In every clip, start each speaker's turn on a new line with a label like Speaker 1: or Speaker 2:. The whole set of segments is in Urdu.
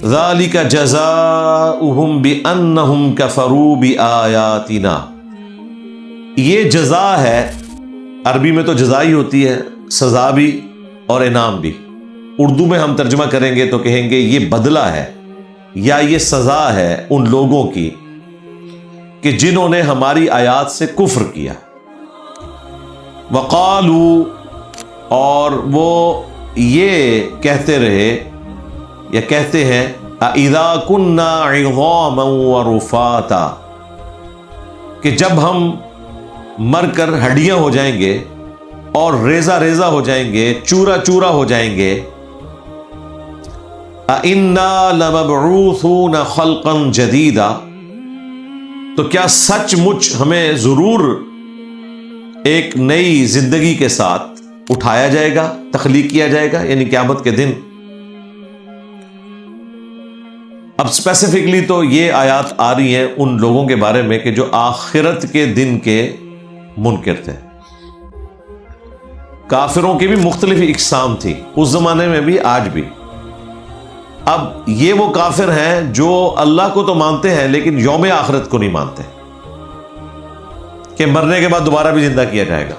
Speaker 1: ذالک جزاؤہم بأنہم کفروا بآیاتنا، یہ جزا ہے، عربی میں تو جزا ہی ہوتی ہے، سزا بھی اور انعام بھی، اردو میں ہم ترجمہ کریں گے تو کہیں گے یہ بدلہ ہے یا یہ سزا ہے ان لوگوں کی کہ جنہوں نے ہماری آیات سے کفر کیا۔ وقالوا، اور وہ یہ کہتے رہے یا کہتے ہیں، اذا كنا عظاما ورفاتا، کہ جب ہم مر کر ہڈیاں ہو جائیں گے اور ریزہ ریزہ ہو جائیں گے، چورا چورا ہو جائیں گے، اِنَّا لَمَبْعُوثُونَ خَلْقًا جَدِيدًا، تو کیا سچ مچ ہمیں ضرور ایک نئی زندگی کے ساتھ اٹھایا جائے گا، تخلیق کیا جائے گا، یعنی قیامت کے دن۔ اب اسپیسیفکلی تو یہ آیات آ رہی ہیں ان لوگوں کے بارے میں کہ جو آخرت کے دن کے منکر تھے۔ کافروں کی بھی مختلف اقسام تھی اس زمانے میں بھی، آج بھی۔ اب یہ وہ کافر ہیں جو اللہ کو تو مانتے ہیں لیکن یوم آخرت کو نہیں مانتے کہ مرنے کے بعد دوبارہ بھی زندہ کیا جائے گا۔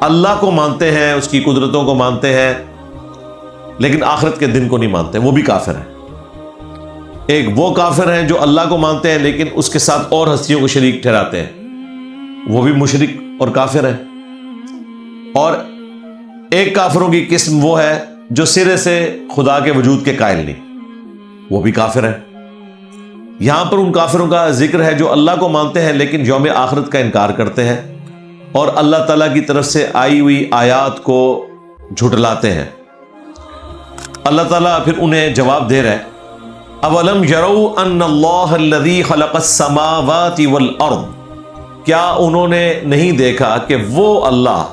Speaker 1: اللہ کو مانتے ہیں، اس کی قدرتوں کو مانتے ہیں، لیکن آخرت کے دن کو نہیں مانتے، وہ بھی کافر ہیں۔ ایک وہ کافر ہیں جو اللہ کو مانتے ہیں لیکن اس کے ساتھ اور ہستیوں کو شریک ٹھہراتے ہیں، وہ بھی مشرک اور کافر ہیں۔ اور ایک کافروں کی قسم وہ ہے جو سرے سے خدا کے وجود کے قائل نہیں، وہ بھی کافر ہیں۔ یہاں پر ان کافروں کا ذکر ہے جو اللہ کو مانتے ہیں لیکن یوم آخرت کا انکار کرتے ہیں اور اللہ تعالیٰ کی طرف سے آئی ہوئی آیات کو جھٹلاتے ہیں۔ اللہ تعالیٰ پھر انہیں جواب دے رہا ہے، اولم یروا ان اللہ الذی خلق السماوات والارض، کیا انہوں نے نہیں دیکھا کہ وہ اللہ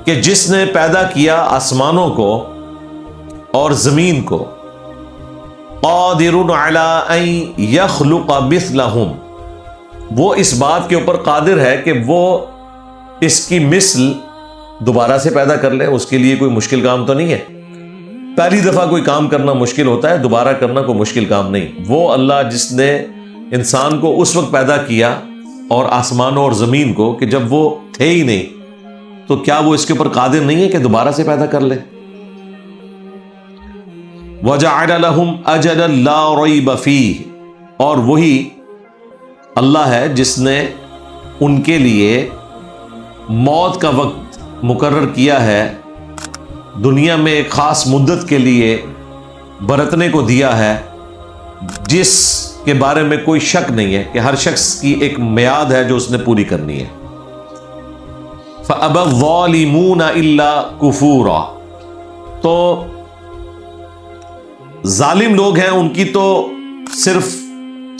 Speaker 1: کہ جس نے پیدا کیا آسمانوں کو اور زمین کو، قادر علی ان یخلق مثلہم، وہ اس بات کے اوپر قادر ہے کہ وہ اس کی مثل دوبارہ سے پیدا کر لے، اس کے لیے کوئی مشکل کام تو نہیں ہے۔ پہلی دفعہ کوئی کام کرنا مشکل ہوتا ہے، دوبارہ کرنا کوئی مشکل کام نہیں۔ وہ اللہ جس نے انسان کو اس وقت پیدا کیا اور آسمانوں اور زمین کو کہ جب وہ تھے ہی نہیں، تو کیا وہ اس کے اوپر قادر نہیں ہے کہ دوبارہ سے پیدا کر لے؟ وَجَعَلَ لَهُمْ أَجَلًا لَا رَيْبَ فِيهِ، اور وہی اللہ ہے جس نے ان کے لیے موت کا وقت مقرر کیا ہے، دنیا میں ایک خاص مدت کے لیے برتنے کو دیا ہے، جس کے بارے میں کوئی شک نہیں ہے کہ ہر شخص کی ایک میعاد ہے جو اس نے پوری کرنی ہے۔ فَأَبَى الظَّالِمُونَ إِلَّا كُفُورًا، تو ظالم لوگ ہیں ان کی تو صرف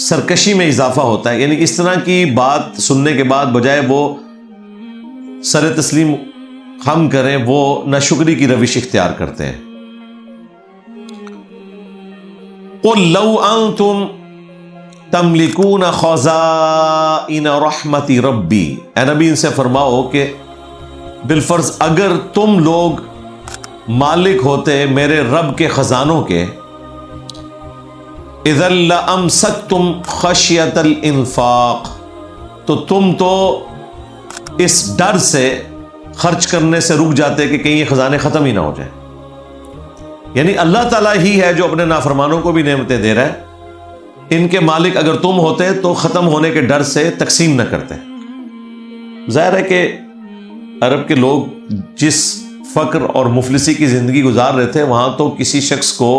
Speaker 1: سرکشی میں اضافہ ہوتا ہے، یعنی اس طرح کی بات سننے کے بعد بجائے وہ سر تسلیم خم کریں، وہ ناشکری کی روش اختیار کرتے ہیں۔ قُلْ لَوْ أَنْتُمْ تَمْلِكُونَ خَزَائِنَ رَحْمَتِ رَبِّي، اے نبی ان سے فرماؤ کہ بالفرض اگر تم لوگ مالک ہوتے میرے رب کے خزانوں کے، اذا لامسکتم خشیۃ الانفاق، تو تم تو اس ڈر سے خرچ کرنے سے رک جاتے کہ کہیں یہ خزانے ختم ہی نہ ہو جائیں۔ یعنی اللہ تعالیٰ ہی ہے جو اپنے نافرمانوں کو بھی نعمتیں دے رہا ہے، ان کے مالک اگر تم ہوتے تو ختم ہونے کے ڈر سے تقسیم نہ کرتے۔ ظاہر ہے کہ عرب کے لوگ جس فقر اور مفلسی کی زندگی گزار رہے تھے، وہاں تو کسی شخص کو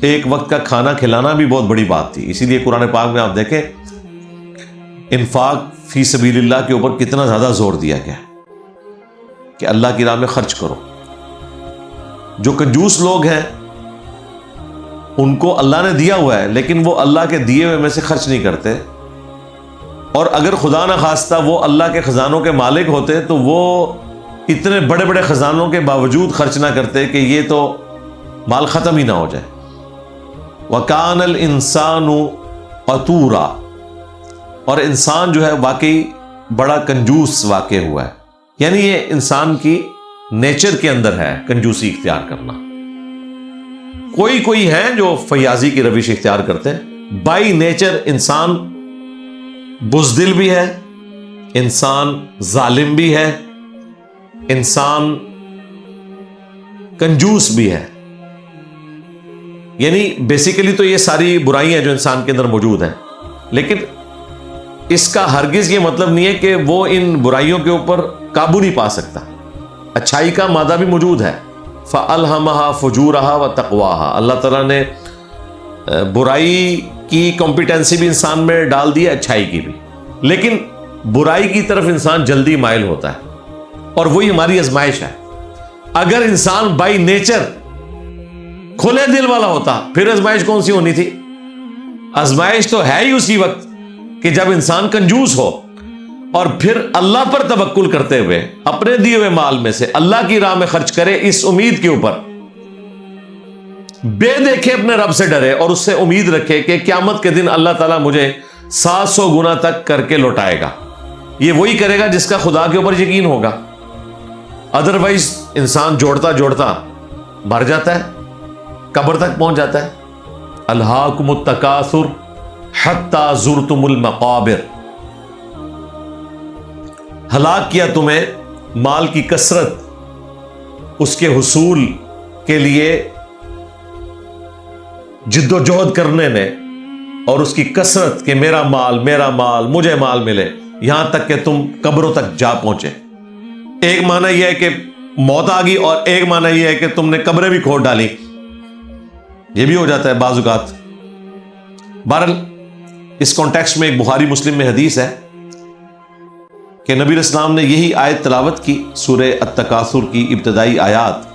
Speaker 1: ایک وقت کا کھانا کھلانا بھی بہت بڑی بات تھی۔ اسی لیے قرآن پاک میں آپ دیکھیں انفاق فی سبیل اللہ کے اوپر کتنا زیادہ زور دیا گیا کہ اللہ کی راہ میں خرچ کرو۔ جو کنجوس لوگ ہیں ان کو اللہ نے دیا ہوا ہے لیکن وہ اللہ کے دیے ہوئے میں سے خرچ نہیں کرتے، اور اگر خدا نہ خواستہ وہ اللہ کے خزانوں کے مالک ہوتے تو وہ اتنے بڑے بڑے خزانوں کے باوجود خرچ نہ کرتے کہ یہ تو مال ختم ہی نہ ہو جائے۔ وَكَانَ الْإِنسَانُ قَتُورًا، اور انسان جو ہے واقعی بڑا کنجوس واقع ہوا ہے، یعنی یہ انسان کی نیچر کے اندر ہے کنجوسی اختیار کرنا۔ کوئی ہیں جو فیاضی کی روش اختیار کرتے ہیں. بائی نیچر انسان بزدل بھی ہے, انسان ظالم بھی ہے, انسان کنجوس بھی ہے. یعنی بیسیکلی تو یہ ساری برائیاں جو انسان کے اندر موجود ہیں, لیکن اس کا ہرگز یہ مطلب نہیں ہے کہ وہ ان برائیوں کے اوپر قابو نہیں پا سکتا. اچھائی کا مادہ بھی موجود ہے. فَأَلْهَمَهَا فُجُورَهَا وَتَقْوَاهَا, اللہ تعالیٰ نے برائی کی کمپیٹنسی بھی انسان میں ڈال دی ہے, اچھائی کی بھی. لیکن برائی کی طرف انسان جلدی مائل ہوتا ہے, اور وہی ہماری آزمائش ہے. اگر انسان بائی نیچر کھلے دل والا ہوتا, پھر آزمائش کون سی ہونی تھی؟ آزمائش تو ہے ہی اسی وقت کہ جب انسان کنجوس ہو, اور پھر اللہ پر توکل کرتے ہوئے اپنے دیے ہوئے مال میں سے اللہ کی راہ میں خرچ کرے, اس امید کے اوپر بے دیکھے اپنے رب سے ڈرے, اور اس سے امید رکھے کہ قیامت کے دن اللہ تعالیٰ مجھے 700 گنا تک کر کے لوٹائے گا. یہ وہی کرے گا جس کا خدا کے اوپر یقین ہوگا. ادروائز انسان جوڑتا جوڑتا مر جاتا ہے, قبر تک پہنچ جاتا ہے. الہاکم التکاثر حتی زرتم المقابر, ہلاک کیا تمہیں مال کی کثرت, اس کے حصول کے لیے جد و جہد کرنے نے, اور اس کی کثرت کہ میرا مال مجھے مال ملے, یہاں تک کہ تم قبروں تک جا پہنچے. ایک معنی یہ ہے کہ موت آ گئی, اور ایک معنی یہ ہے کہ تم نے قبریں بھی کھود ڈالی. یہ بھی ہو جاتا ہے بعض اوقات. بہرحال اس کانٹیکسٹ میں ایک بخاری مسلم میں حدیث ہے کہ نبی علیہ السلام نے یہی آیت تلاوت کی, سورہ التکاثر کی ابتدائی آیات,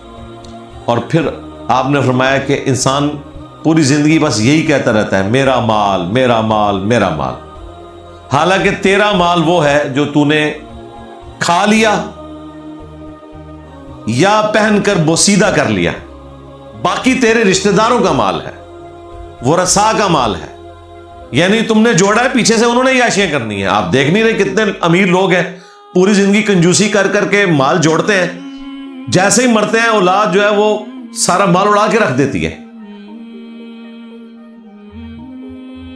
Speaker 1: اور پھر آپ نے فرمایا کہ انسان پوری زندگی بس یہی کہتا رہتا ہے میرا مال میرا مال میرا مال. حالانکہ تیرا مال وہ ہے جو تو نے کھا لیا یا پہن کر بوسیدہ کر لیا. باقی تیرے رشتہ داروں کا مال ہے, ورثاء کا مال ہے. یعنی تم نے جوڑا ہے, پیچھے سے انہوں نے عیاشیاں کرنی ہیں. آپ دیکھ نہیں رہے کتنے امیر لوگ ہیں, پوری زندگی کنجوسی کر کر کے مال جوڑتے ہیں, جیسے ہی مرتے ہیں اولاد جو ہے وہ سارا مال اڑا کے رکھ دیتی ہے.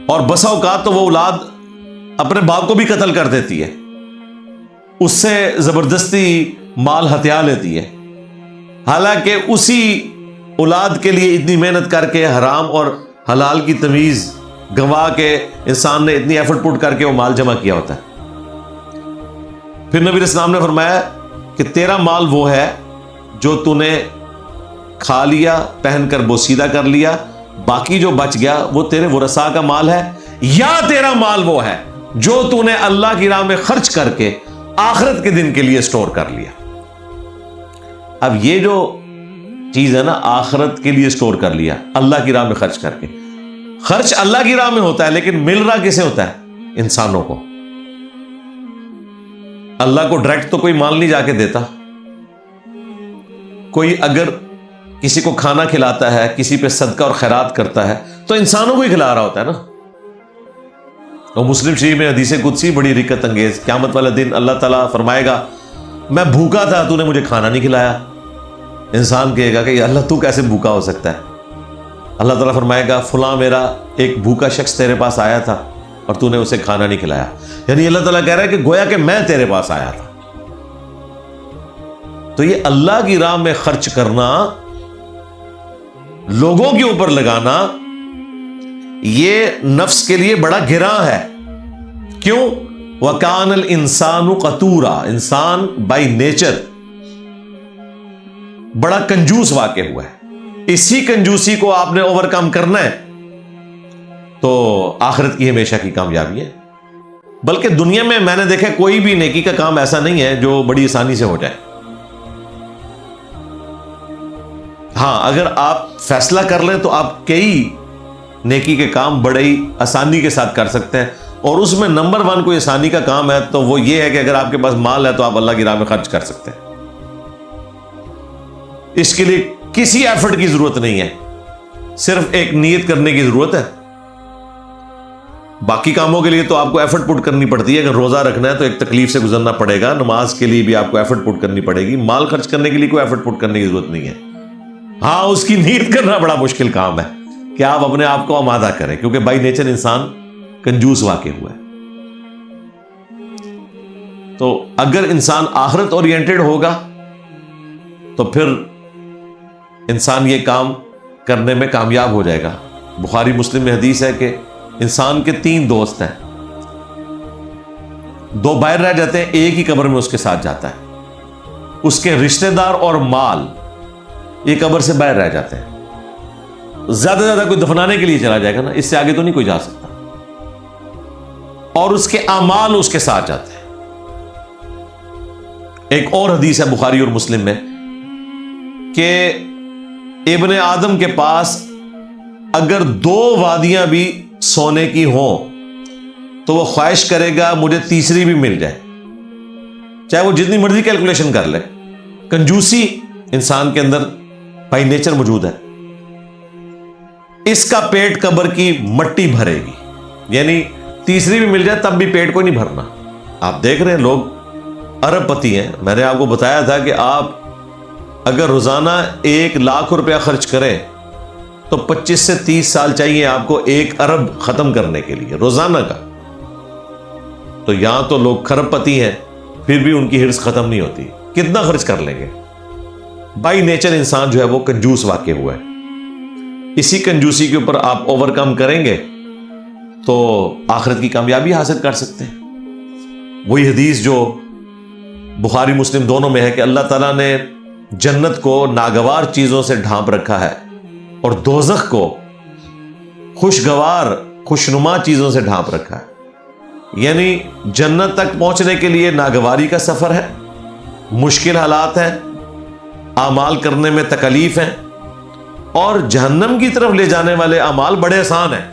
Speaker 1: اور بسا اوقات تو وہ اولاد اپنے باپ کو بھی قتل کر دیتی ہے, اس سے زبردستی مال ہتھیا لیتی ہے. حالانکہ اسی اولاد کے لیے اتنی محنت کر کے حرام اور حلال کی تمیز گنوا کے انسان نے اتنی ایفرٹ پٹ کر کے وہ مال جمع کیا ہوتا ہے. پھر نبی علیہ السلام نے فرمایا کہ تیرا مال وہ ہے جو تو نے کھا لیا, پہن کر بوسیدہ کر لیا, باقی جو بچ گیا وہ تیرے ورثاء کا مال ہے, یا تیرا مال وہ ہے جو تو نے اللہ کی راہ میں خرچ کر کے آخرت کے دن کے لیے سٹور کر لیا. اب یہ جو چیز ہے نا, آخرت کے لیے سٹور کر لیا اللہ کی راہ میں خرچ کر کے. خرچ اللہ کی راہ میں ہوتا ہے, لیکن مل رہا کسے ہوتا ہے؟ انسانوں کو. اللہ کو ڈائریکٹ تو کوئی مال نہیں جا کے دیتا. کوئی اگر کسی کو کھانا کھلاتا ہے, کسی پہ صدقہ اور خیرات کرتا ہے, تو انسانوں کو ہی کھلا رہا ہوتا ہے نا. اور مسلم شریف میں حدیث قدسی بڑی رکت انگیز, قیامت والا دن اللہ تعالیٰ فرمائے گا میں بھوکا تھا, تو نے مجھے کھانا نہیں کھلایا. انسان کہے گا کہ اللہ تو کیسے بھوکا ہو سکتا ہے؟ اللہ تعالیٰ فرمائے گا فلاں میرا ایک بھوکا شخص تیرے پاس آیا تھا اور تو نے اسے کھانا نہیں کھلایا. یعنی اللہ تعالیٰ کہہ رہا ہے کہ گویا کہ میں تیرے پاس آیا تھا. تو یہ اللہ کی راہ میں خرچ کرنا, لوگوں کے اوپر لگانا, یہ نفس کے لیے بڑا گراں ہے. کیوں؟ وَكَانَ الْإِنسَانُ قَتُورًا, انسان بائی نیچر بڑا کنجوس واقع ہوا ہے. اسی کنجوسی کو آپ نے اوور کم کرنا ہے تو آخرت کی ہمیشہ کی کامیابی ہے. بلکہ دنیا میں نے دیکھا کوئی بھی نیکی کا کام ایسا نہیں ہے جو بڑی آسانی سے ہو جائے. ہاں, اگر آپ فیصلہ کر لیں تو آپ کئی نیکی کے کام بڑے ہی آسانی کے ساتھ کر سکتے ہیں, اور اس میں نمبر 1 کوئی آسانی کا کام ہے تو وہ یہ ہے کہ اگر آپ کے پاس مال ہے تو آپ اللہ کی راہ میں خرچ کر سکتے ہیں. اس کے لیے کسی ایفرٹ کی ضرورت نہیں ہے, صرف ایک نیت کرنے کی ضرورت ہے. باقی کاموں کے لیے تو آپ کو ایفرٹ پٹ کرنی پڑتی ہے. اگر روزہ رکھنا ہے تو ایک تکلیف سے گزرنا پڑے گا, نماز کے لیے بھی آپ کو ایفرٹ پٹ کرنی پڑے گی. مال خرچ کرنے کے لیے کوئی ایفرٹ پٹ کرنے کی ضرورت نہیں ہے. ہاں اس کی نیت کرنا بڑا مشکل کام ہے کہ آپ اپنے آپ کو آمادہ کریں، کیونکہ بائی نیچر انسان کنجوس واقع ہوا ہے۔ تو اگر انسان آخرت اورینٹڈ ہوگا تو پھر انسان یہ کام کرنے میں کامیاب ہو جائے گا۔ بخاری مسلم میں حدیث ہے کہ انسان کے 3 دوست ہیں، 2 باہر رہ جاتے ہیں، ایک ہی قبر میں اس کے ساتھ جاتا ہے، اس کے رشتہ دار اور مال یہ قبر سے باہر رہ جاتے ہیں۔ زیادہ سے زیادہ کوئی دفنانے کے لیے چلا جائے گا نا، اس سے آگے تو نہیں کوئی جا سکتا، اور اس کے اعمال اس کے ساتھ جاتے ہیں۔ ایک اور حدیث ہے بخاری اور مسلم میں کہ ابن آدم کے پاس اگر 2 وادیاں بھی سونے کی ہوں تو وہ خواہش کرے گا مجھے تیسری بھی مل جائے، چاہے وہ جتنی مرضی کیلکولیشن کر لے۔ کنجوسی انسان کے اندر بائی نیچر موجود ہے۔ اس کا پیٹ قبر کی مٹی بھرے گی، یعنی تیسری بھی مل جائے تب بھی پیٹ کو نہیں بھرنا۔ آپ دیکھ رہے ہیں لوگ ارب پتی ہیں، میں نے آپ کو بتایا تھا کہ آپ اگر روزانہ 1 لاکھ روپیہ خرچ کریں تو 25 سے 30 سال چاہیے آپ کو 1 ارب ختم کرنے کے لیے روزانہ کا۔ تو یہاں تو لوگ کھرب پتی ہیں، پھر بھی ان کی ہرس ختم نہیں ہوتی، کتنا خرچ کر لیں گے۔ بائی نیچر انسان جو ہے وہ کنجوس واقع ہوا ہے۔ اسی کنجوسی کے اوپر آپ اوور کم کریں گے تو آخرت کی کامیابی حاصل کر سکتے ہیں۔ وہی حدیث جو بخاری مسلم دونوں میں ہے کہ اللہ تعالیٰ نے جنت کو ناگوار چیزوں سے ڈھانپ رکھا ہے اور دوزخ کو خوشگوار خوشنما چیزوں سے ڈھانپ رکھا ہے۔ یعنی جنت تک پہنچنے کے لیے ناگواری کا سفر ہے، مشکل حالات ہیں، اعمال کرنے میں تکلیف ہیں، اور جہنم کی طرف لے جانے والے اعمال بڑے آسان ہیں،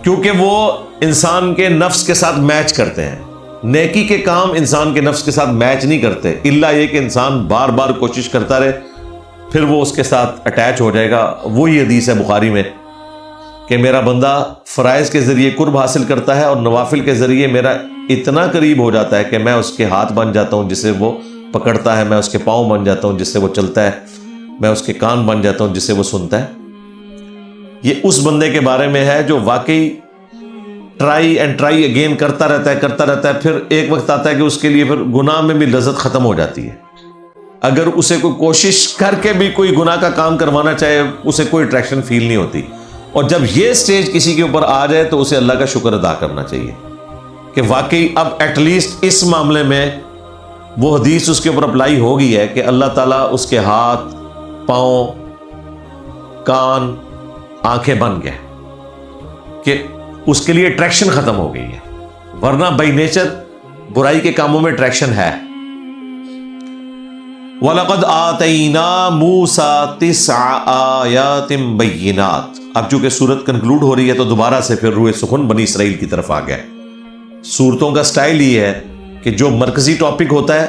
Speaker 1: کیونکہ وہ انسان کے نفس کے ساتھ میچ کرتے ہیں۔ نیکی کے کام انسان کے نفس کے ساتھ میچ نہیں کرتے، الا یہ کہ انسان بار بار کوشش کرتا رہے، پھر وہ اس کے ساتھ اٹیچ ہو جائے گا۔ وہی حدیث ہے بخاری میں کہ میرا بندہ فرائض کے ذریعے قرب حاصل کرتا ہے اور نوافل کے ذریعے میرا اتنا قریب ہو جاتا ہے کہ میں اس کے ہاتھ بن جاتا ہوں جس سے وہ پکڑتا ہے، میں اس کے پاؤں بن جاتا ہوں جس سے وہ چلتا ہے، میں اس کے کان بن جاتا ہوں جس سے وہ سنتا ہے۔ یہ اس بندے کے بارے میں ہے جو واقعی ٹرائی اینڈ ٹرائی اگین کرتا رہتا ہے، پھر ایک وقت آتا ہے کہ اس کے لیے پھر گناہ میں بھی لذت ختم ہو جاتی ہے۔ اگر اسے کوئی کوشش کر کے بھی کوئی گناہ کا کام کروانا چاہے، اسے کوئی اٹریکشن فیل نہیں ہوتی۔ اور جب یہ سٹیج کسی کے اوپر آ جائے تو اسے اللہ کا شکر ادا کرنا چاہیے کہ واقعی اب ایٹ لیسٹ اس معاملے میں وہ حدیث اس کے اوپر اپلائی ہو گئی ہے کہ اللہ تعالیٰ اس کے ہاتھ، پاؤں، کان، آنکھیں بن گئے، کہ اس کے لیے اٹریکشن ختم ہو گئی ہے۔ ورنہ بائی نیچر برائی کے کاموں میں اٹریکشن ہے۔ وَلَقَدْ آتَيْنَا مُوسَىٰ 9 آیَاتٍ بَيِّنَاتٍ۔ اب چونکہ سورت کنکلوڈ ہو رہی ہے تو دوبارہ سے پھر روح سخن بنی اسرائیل کی طرف آ گئے۔ سورتوں کا سٹائل یہ ہے کہ جو مرکزی ٹاپک ہوتا ہے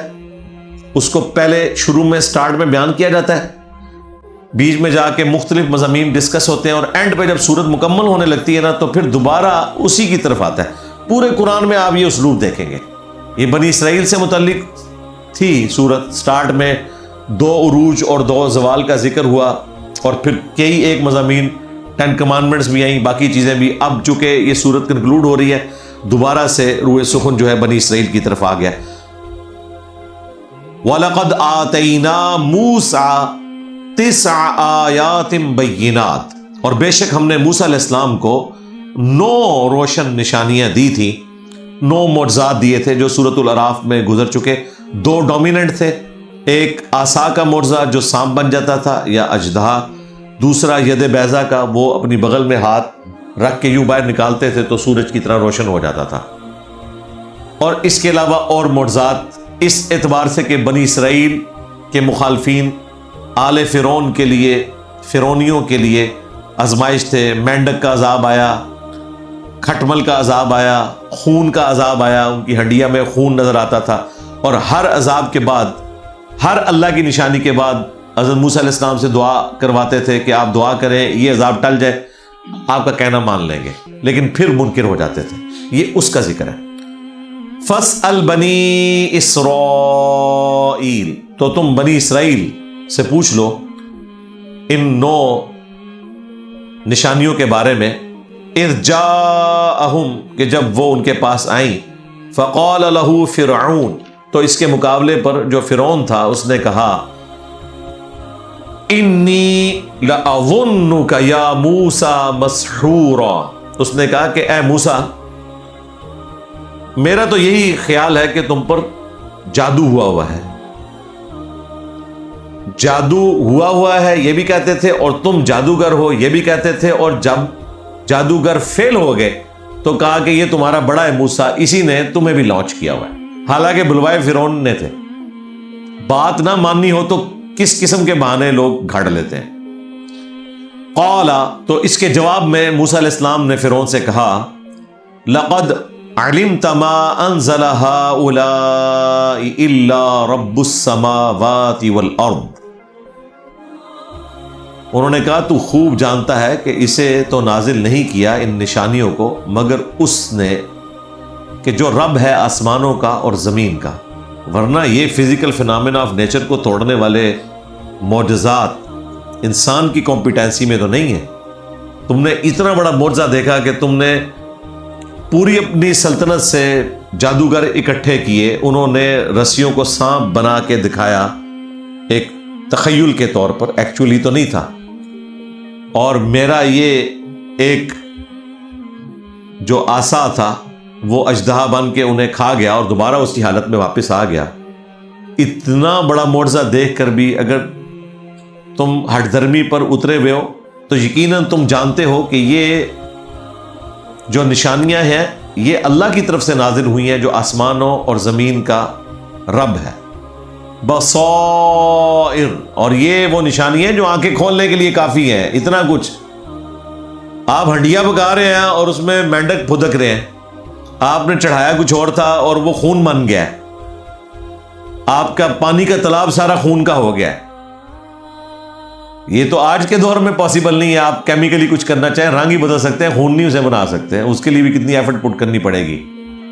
Speaker 1: اس کو پہلے شروع میں سٹارٹ میں بیان کیا جاتا ہے، بیچ میں جا کے مختلف مضامین ڈسکس ہوتے ہیں، اور اینڈ پہ جب سورت مکمل ہونے لگتی ہے نا تو پھر دوبارہ اسی کی طرف آتا ہے۔ پورے قرآن میں آپ یہ اسلوب دیکھیں گے۔ یہ بنی اسرائیل سے متعلق تھی سورت، سٹارٹ میں 2 عروج اور 2 زوال کا ذکر ہوا، اور پھر کئی ایک مضامین 10 کمانڈمنٹس بھی آئیں، باقی چیزیں بھی۔ اب چونکہ یہ سورت کنکلوڈ ہو رہی ہے دوبارہ سے روح سخن جو ہے بنی اسرائیل کی طرف آ گیا۔ وَلَقَدْ آتَيْنَا مُوسَىٰ 9 آیَاتٍ بَيِّنَاتٍ، اور بے شک ہم نے موسیٰ علیہ السلام کو 9 روشن نشانیاں دی تھی، 9 معجزات دیے تھے جو سورۃ الاعراف میں گزر چکے۔ 2 ڈومیننٹ تھے، ایک عصا کا معجزہ جو سانپ بن جاتا تھا یا اژدہا، دوسرا ید بیضا کا، وہ اپنی بغل میں ہاتھ رکھ کے یوں باہر نکالتے تھے تو سورج کی طرح روشن ہو جاتا تھا۔ اور اس کے علاوہ اور معجزات اس اعتبار سے کہ بنی اسرائیل کے مخالفین آل فرعون کے لیے، فرعونیوں کے لیے آزمائش تھے۔ مینڈک کا عذاب آیا، کھٹمل کا عذاب آیا، خون کا عذاب آیا، ان کی ہڈیاں میں خون نظر آتا تھا، اور ہر عذاب کے بعد، ہر اللہ کی نشانی کے بعد حضرت موسیٰ علیہ السلام سے دعا کرواتے تھے کہ آپ دعا کریں یہ عذاب ٹل جائے، آپ کا کہنا مان لیں گے، لیکن پھر منکر ہو جاتے تھے۔ یہ اس کا ذکر ہے۔ فَاسْأَلْ بَنِي إِسْرَائِيل، تو تم بنی اسرائیل سے پوچھ لو ان 9 نشانیوں کے بارے میں. اذ جاءہم کہ جب وہ ان کے پاس آئیں. فقال له فرعون تو اس کے مقابلے پر جو فرعون تھا اس نے کہا انی لأظنک یا موسیٰ مسحورا. اس نے کہا کہ اے موسیٰ میرا تو یہی خیال ہے کہ تم پر جادو ہوا ہے. جادو ہوا ہے یہ بھی کہتے تھے اور تم جادوگر ہو یہ بھی کہتے تھے, اور جب جادوگر فیل ہو گئے تو کہا کہ یہ تمہارا بڑا ہے موسیٰ, اسی نے تمہیں بھی لانچ کیا ہوا ہے. حالانکہ بلوائے فرعون نے تھے. بات نہ ماننی ہو تو کس قسم کے بہانے لوگ گھڑ لیتے ہیں. قال تو اس کے جواب میں موسیٰ علیہ السلام نے فرعون سے کہا لقد علمت ما انزل هؤلاء الا رب السماوات والارض. انہوں نے کہا تو خوب جانتا ہے کہ اسے تو نازل نہیں کیا ان نشانیوں کو مگر اس نے کہ جو رب ہے آسمانوں کا اور زمین کا, ورنہ یہ فزیکل فینامنا آف نیچر کو توڑنے والے معجزات انسان کی کمپیٹنسی میں تو نہیں ہے. تم نے اتنا بڑا معجزہ دیکھا کہ تم نے پوری اپنی سلطنت سے جادوگر اکٹھے کیے, انہوں نے رسیوں کو سانپ بنا کے دکھایا ایک تخیل کے طور پر, ایکچولی تو نہیں تھا, اور میرا یہ ایک جو عصا تھا وہ اژدہا بن کے انہیں کھا گیا اور دوبارہ اسی حالت میں واپس آ گیا. اتنا بڑا معجزہ دیکھ کر بھی اگر تم ہٹ دھرمی پر اترے ہوئے ہو تو یقیناً تم جانتے ہو کہ یہ جو نشانیاں ہیں یہ اللہ کی طرف سے نازل ہوئی ہیں جو آسمانوں اور زمین کا رب ہے. بصائر, اور یہ وہ نشانیاں جو آنکھیں کھولنے کے لیے کافی ہیں. اتنا کچھ آپ ہنڈیا پکا رہے ہیں اور اس میں مینڈک پھدک رہے ہیں, آپ نے چڑھایا کچھ اور تھا اور وہ خون بن گیا ہے, آپ کا پانی کا تالاب سارا خون کا ہو گیا ہے. یہ تو آج کے دور میں پاسبل نہیں ہے. آپ کیمیکلی کچھ کرنا چاہیں رنگ ہی بدل سکتے ہیں, خون نہیں اسے بنا سکتے ہیں. اس کے لیے بھی کتنی ایفرٹ پٹ کرنی پڑے گی,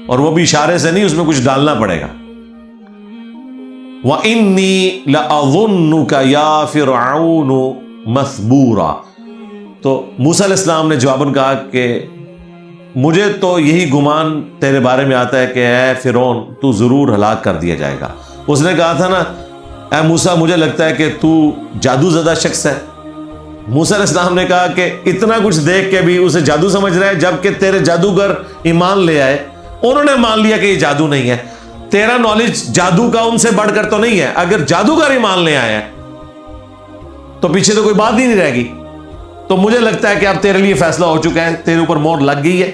Speaker 1: اور وہ بھی اشارے سے نہیں, اس میں کچھ ڈالنا پڑے گا. وَإِنِّي لَأَظُنُّكَ يَا فِرْعَوْنُ مَثْبُورًا. تو موسیٰ علیہ السلام نے جواباً کہا کہ مجھے تو یہی گمان تیرے بارے میں آتا ہے کہ اے فرعون تو ضرور ہلاک کر دیا جائے گا. اس نے کہا تھا نا اے موسیٰ مجھے لگتا ہے کہ تو جادو زدہ شخص ہے. موسیٰ علیہ السلام نے کہا کہ اتنا کچھ دیکھ کے بھی اسے جادو سمجھ رہا ہے, جبکہ تیرے جادوگر ایمان لے آئے, انہوں نے مان لیا کہ یہ جادو نہیں ہے. تیرا نالج جادو کا ان سے بڑھ کر تو نہیں ہے. اگر جادوگر ایمان لے آئے تو پیچھے تو کوئی بات ہی نہیں رہے گی. تو مجھے لگتا ہے کہ اب تیرے لیے فیصلہ ہو چکا ہے, تیرے اوپر مہر لگ گئی ہے,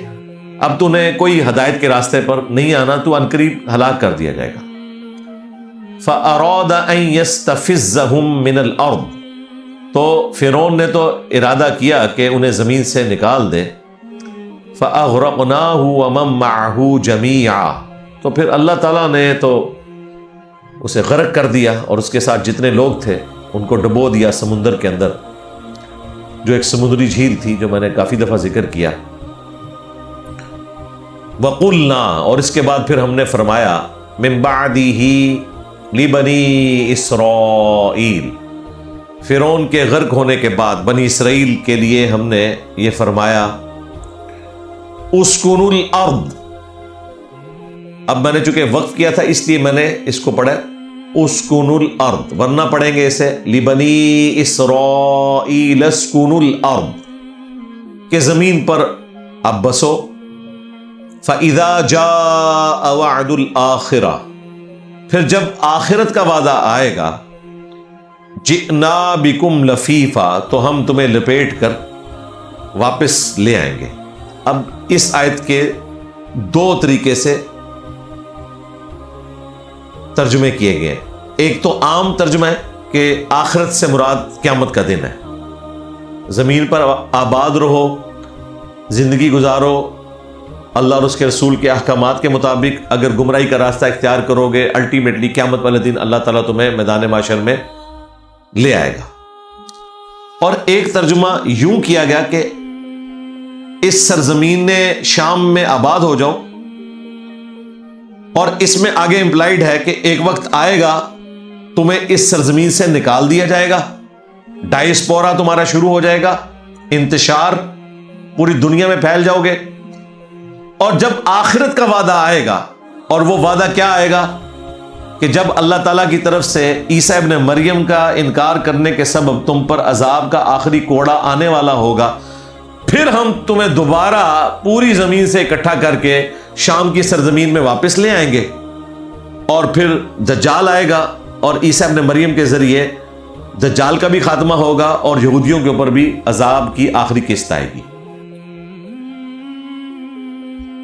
Speaker 1: اب تو نے کوئی ہدایت کے راستے پر نہیں آنا, تو عنقریب ہلاک کر دیا جائے گا. فَأَرَادَ أَن يَسْتَفِزَّهُم مِّنَ الْأَرْضِ. تو فرعون نے تو ارادہ کیا کہ انہیں زمین سے نکال دے. فَأَغْرَقْنَاهُ وَمَن مَّعَهُ جَمِيعًا. تو پھر اللہ تعالیٰ نے تو اسے غرق کر دیا اور اس کے ساتھ جتنے لوگ تھے ان کو ڈبو دیا سمندر کے اندر, جو ایک سمندری جھیل تھی جو میں نے کافی دفعہ ذکر کیا. وَقُلْنَا, اور اس کے بعد پھر ہم نے فرمایا, مِن بَعْدِهِ لِبَنِي اسرائیل. فرعون کے غرق ہونے کے بعد بنی اسرائیل کے لیے ہم نے یہ فرمایا اسکنوا الارض. اب میں نے چونکہ وقف کیا تھا اس لیے میں نے اس کو پڑھا اسکنوا الارض, ورنہ پڑھیں گے اسے لبنی اسرائیل اسکنوا الارض, کہ زمین پر اب بسو. فَإِذَا جَاءَ وَعْدُ الْآخِرَةِ. پھر جب آخرت کا وعدہ آئے گا, جئنا بکم لفیفا, تو ہم تمہیں لپیٹ کر واپس لے آئیں گے. اب اس آیت کے 2 طریقے سے ترجمے کیے گئے. ایک تو عام ترجمہ ہے کہ آخرت سے مراد قیامت کا دن ہے, زمین پر آباد رہو, زندگی گزارو اللہ اور اس کے رسول کے احکامات کے مطابق. اگر گمراہی کا راستہ اختیار کرو گے الٹیمیٹلی قیامت والے دن اللہ تعالیٰ تمہیں میدان محشر میں لے آئے گا. اور ایک ترجمہ یوں کیا گیا کہ اس سرزمین شام میں آباد ہو جاؤ, اور اس میں آگے امپلائیڈ ہے کہ ایک وقت آئے گا تمہیں اس سرزمین سے نکال دیا جائے گا، ڈائسپورا تمہارا شروع ہو جائے گا، انتشار پوری دنیا میں پھیل جاؤ گے۔ اور جب آخرت کا وعدہ آئے گا، اور وہ وعدہ کیا آئے گا کہ جب اللہ تعالیٰ کی طرف سے عیسیٰ ابن مریم کا انکار کرنے کے سبب تم پر عذاب کا آخری کوڑا آنے والا ہوگا، پھر ہم تمہیں دوبارہ پوری زمین سے اکٹھا کر کے شام کی سرزمین میں واپس لے آئیں گے، اور پھر دجال آئے گا، اور عیسیٰ ابن مریم کے ذریعے دجال کا بھی خاتمہ ہوگا، اور یہودیوں کے اوپر بھی عذاب کی آخری قسط آئے گی۔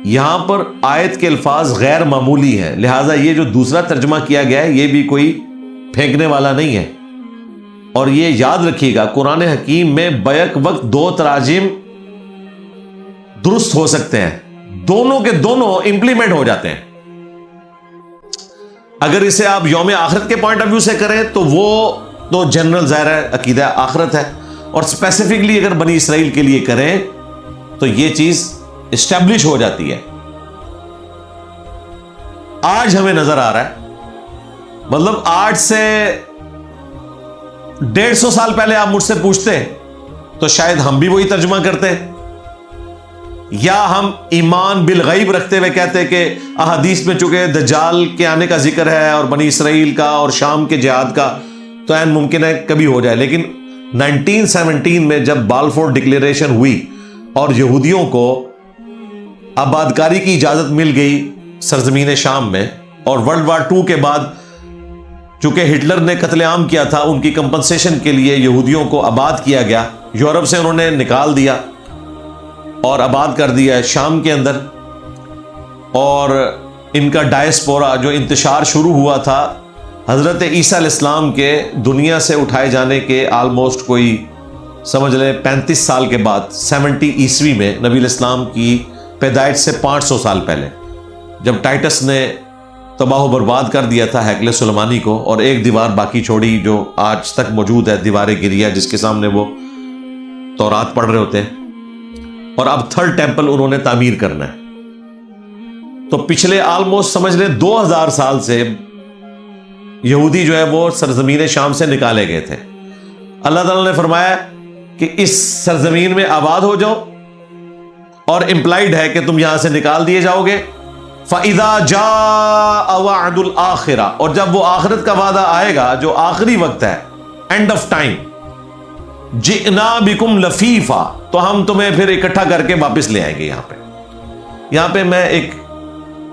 Speaker 1: یہاں پر آیت کے الفاظ غیر معمولی ہیں، لہٰذا یہ جو دوسرا ترجمہ کیا گیا ہے یہ بھی کوئی پھینکنے والا نہیں ہے۔ اور یہ یاد رکھیے گا، قرآن حکیم میں بیک وقت دو تراجم درست ہو سکتے ہیں، دونوں کے دونوں امپلیمنٹ ہو جاتے ہیں۔ اگر اسے آپ یوم آخرت کے پوائنٹ آف ویو سے کریں تو وہ تو جنرل ظاہر ہے عقیدہ آخرت ہے، اور اسپیسیفکلی اگر بنی اسرائیل کے لیے کریں تو یہ چیز اسٹیبلش ہو جاتی ہے۔ آج ہمیں نظر آ رہا ہے، مطلب آج سے 150 سال پہلے آپ مجھ سے پوچھتے تو شاید ہم بھی وہی ترجمہ کرتے، یا ہم ایمان بالغیب رکھتے ہوئے کہتے کہ احادیث میں چونکہ دجال کے آنے کا ذکر ہے اور بنی اسرائیل کا اور شام کے جہاد کا، تو عین ممکن ہے کبھی ہو جائے۔ لیکن 1917 میں جب بالفور ڈکلیریشن ہوئی اور یہودیوں کو آبادکاری کی اجازت مل گئی سرزمین شام میں، اور ورلڈ وار 2 کے بعد چونکہ ہٹلر نے قتل عام کیا تھا، ان کی کمپنسیشن کے لیے یہودیوں کو آباد کیا گیا، یورپ سے انہوں نے نکال دیا اور آباد کر دیا شام کے اندر، اور ان کا ڈائسپورا جو انتشار شروع ہوا تھا حضرت عیسیٰ علیہ السلام کے دنیا سے اٹھائے جانے کے آلموسٹ کوئی سمجھ لیں 35 سال کے بعد، 70 عیسوی میں، نبی علیہ السلام کی پیدائش سے 500 سال پہلے، جب ٹائٹس نے تباہ و برباد کر دیا تھا ہیکل سلیمانی کو، اور ایک دیوار باقی چھوڑی جو آج تک موجود ہے، دیوار گریہ، جس کے سامنے وہ تورات پڑھ رہے ہوتے ہیں، اور اب 3rd ٹیمپل انہوں نے تعمیر کرنا ہے۔ تو پچھلے آلموسٹ سمجھ لیں 2000 سال سے یہودی جو ہے وہ سرزمین شام سے نکالے گئے تھے۔ اللہ تعالیٰ نے فرمایا کہ اس سرزمین میں آباد ہو جاؤ، اور امپلائڈ ہے کہ تم یہاں سے نکال دیے جاؤ گے۔ فَإِذَا جَاءَ وَعْدُ الْآخِرَةِ، اور جب وہ آخرت کا وعدہ آئے گا جو آخری وقت ہے، اینڈ آف ٹائم، جِئْنَا بِكُمْ لَفِيفًا، تو ہم تمہیں پھر اکٹھا کر کے واپس لے آئیں گے۔ یہاں پہ میں ایک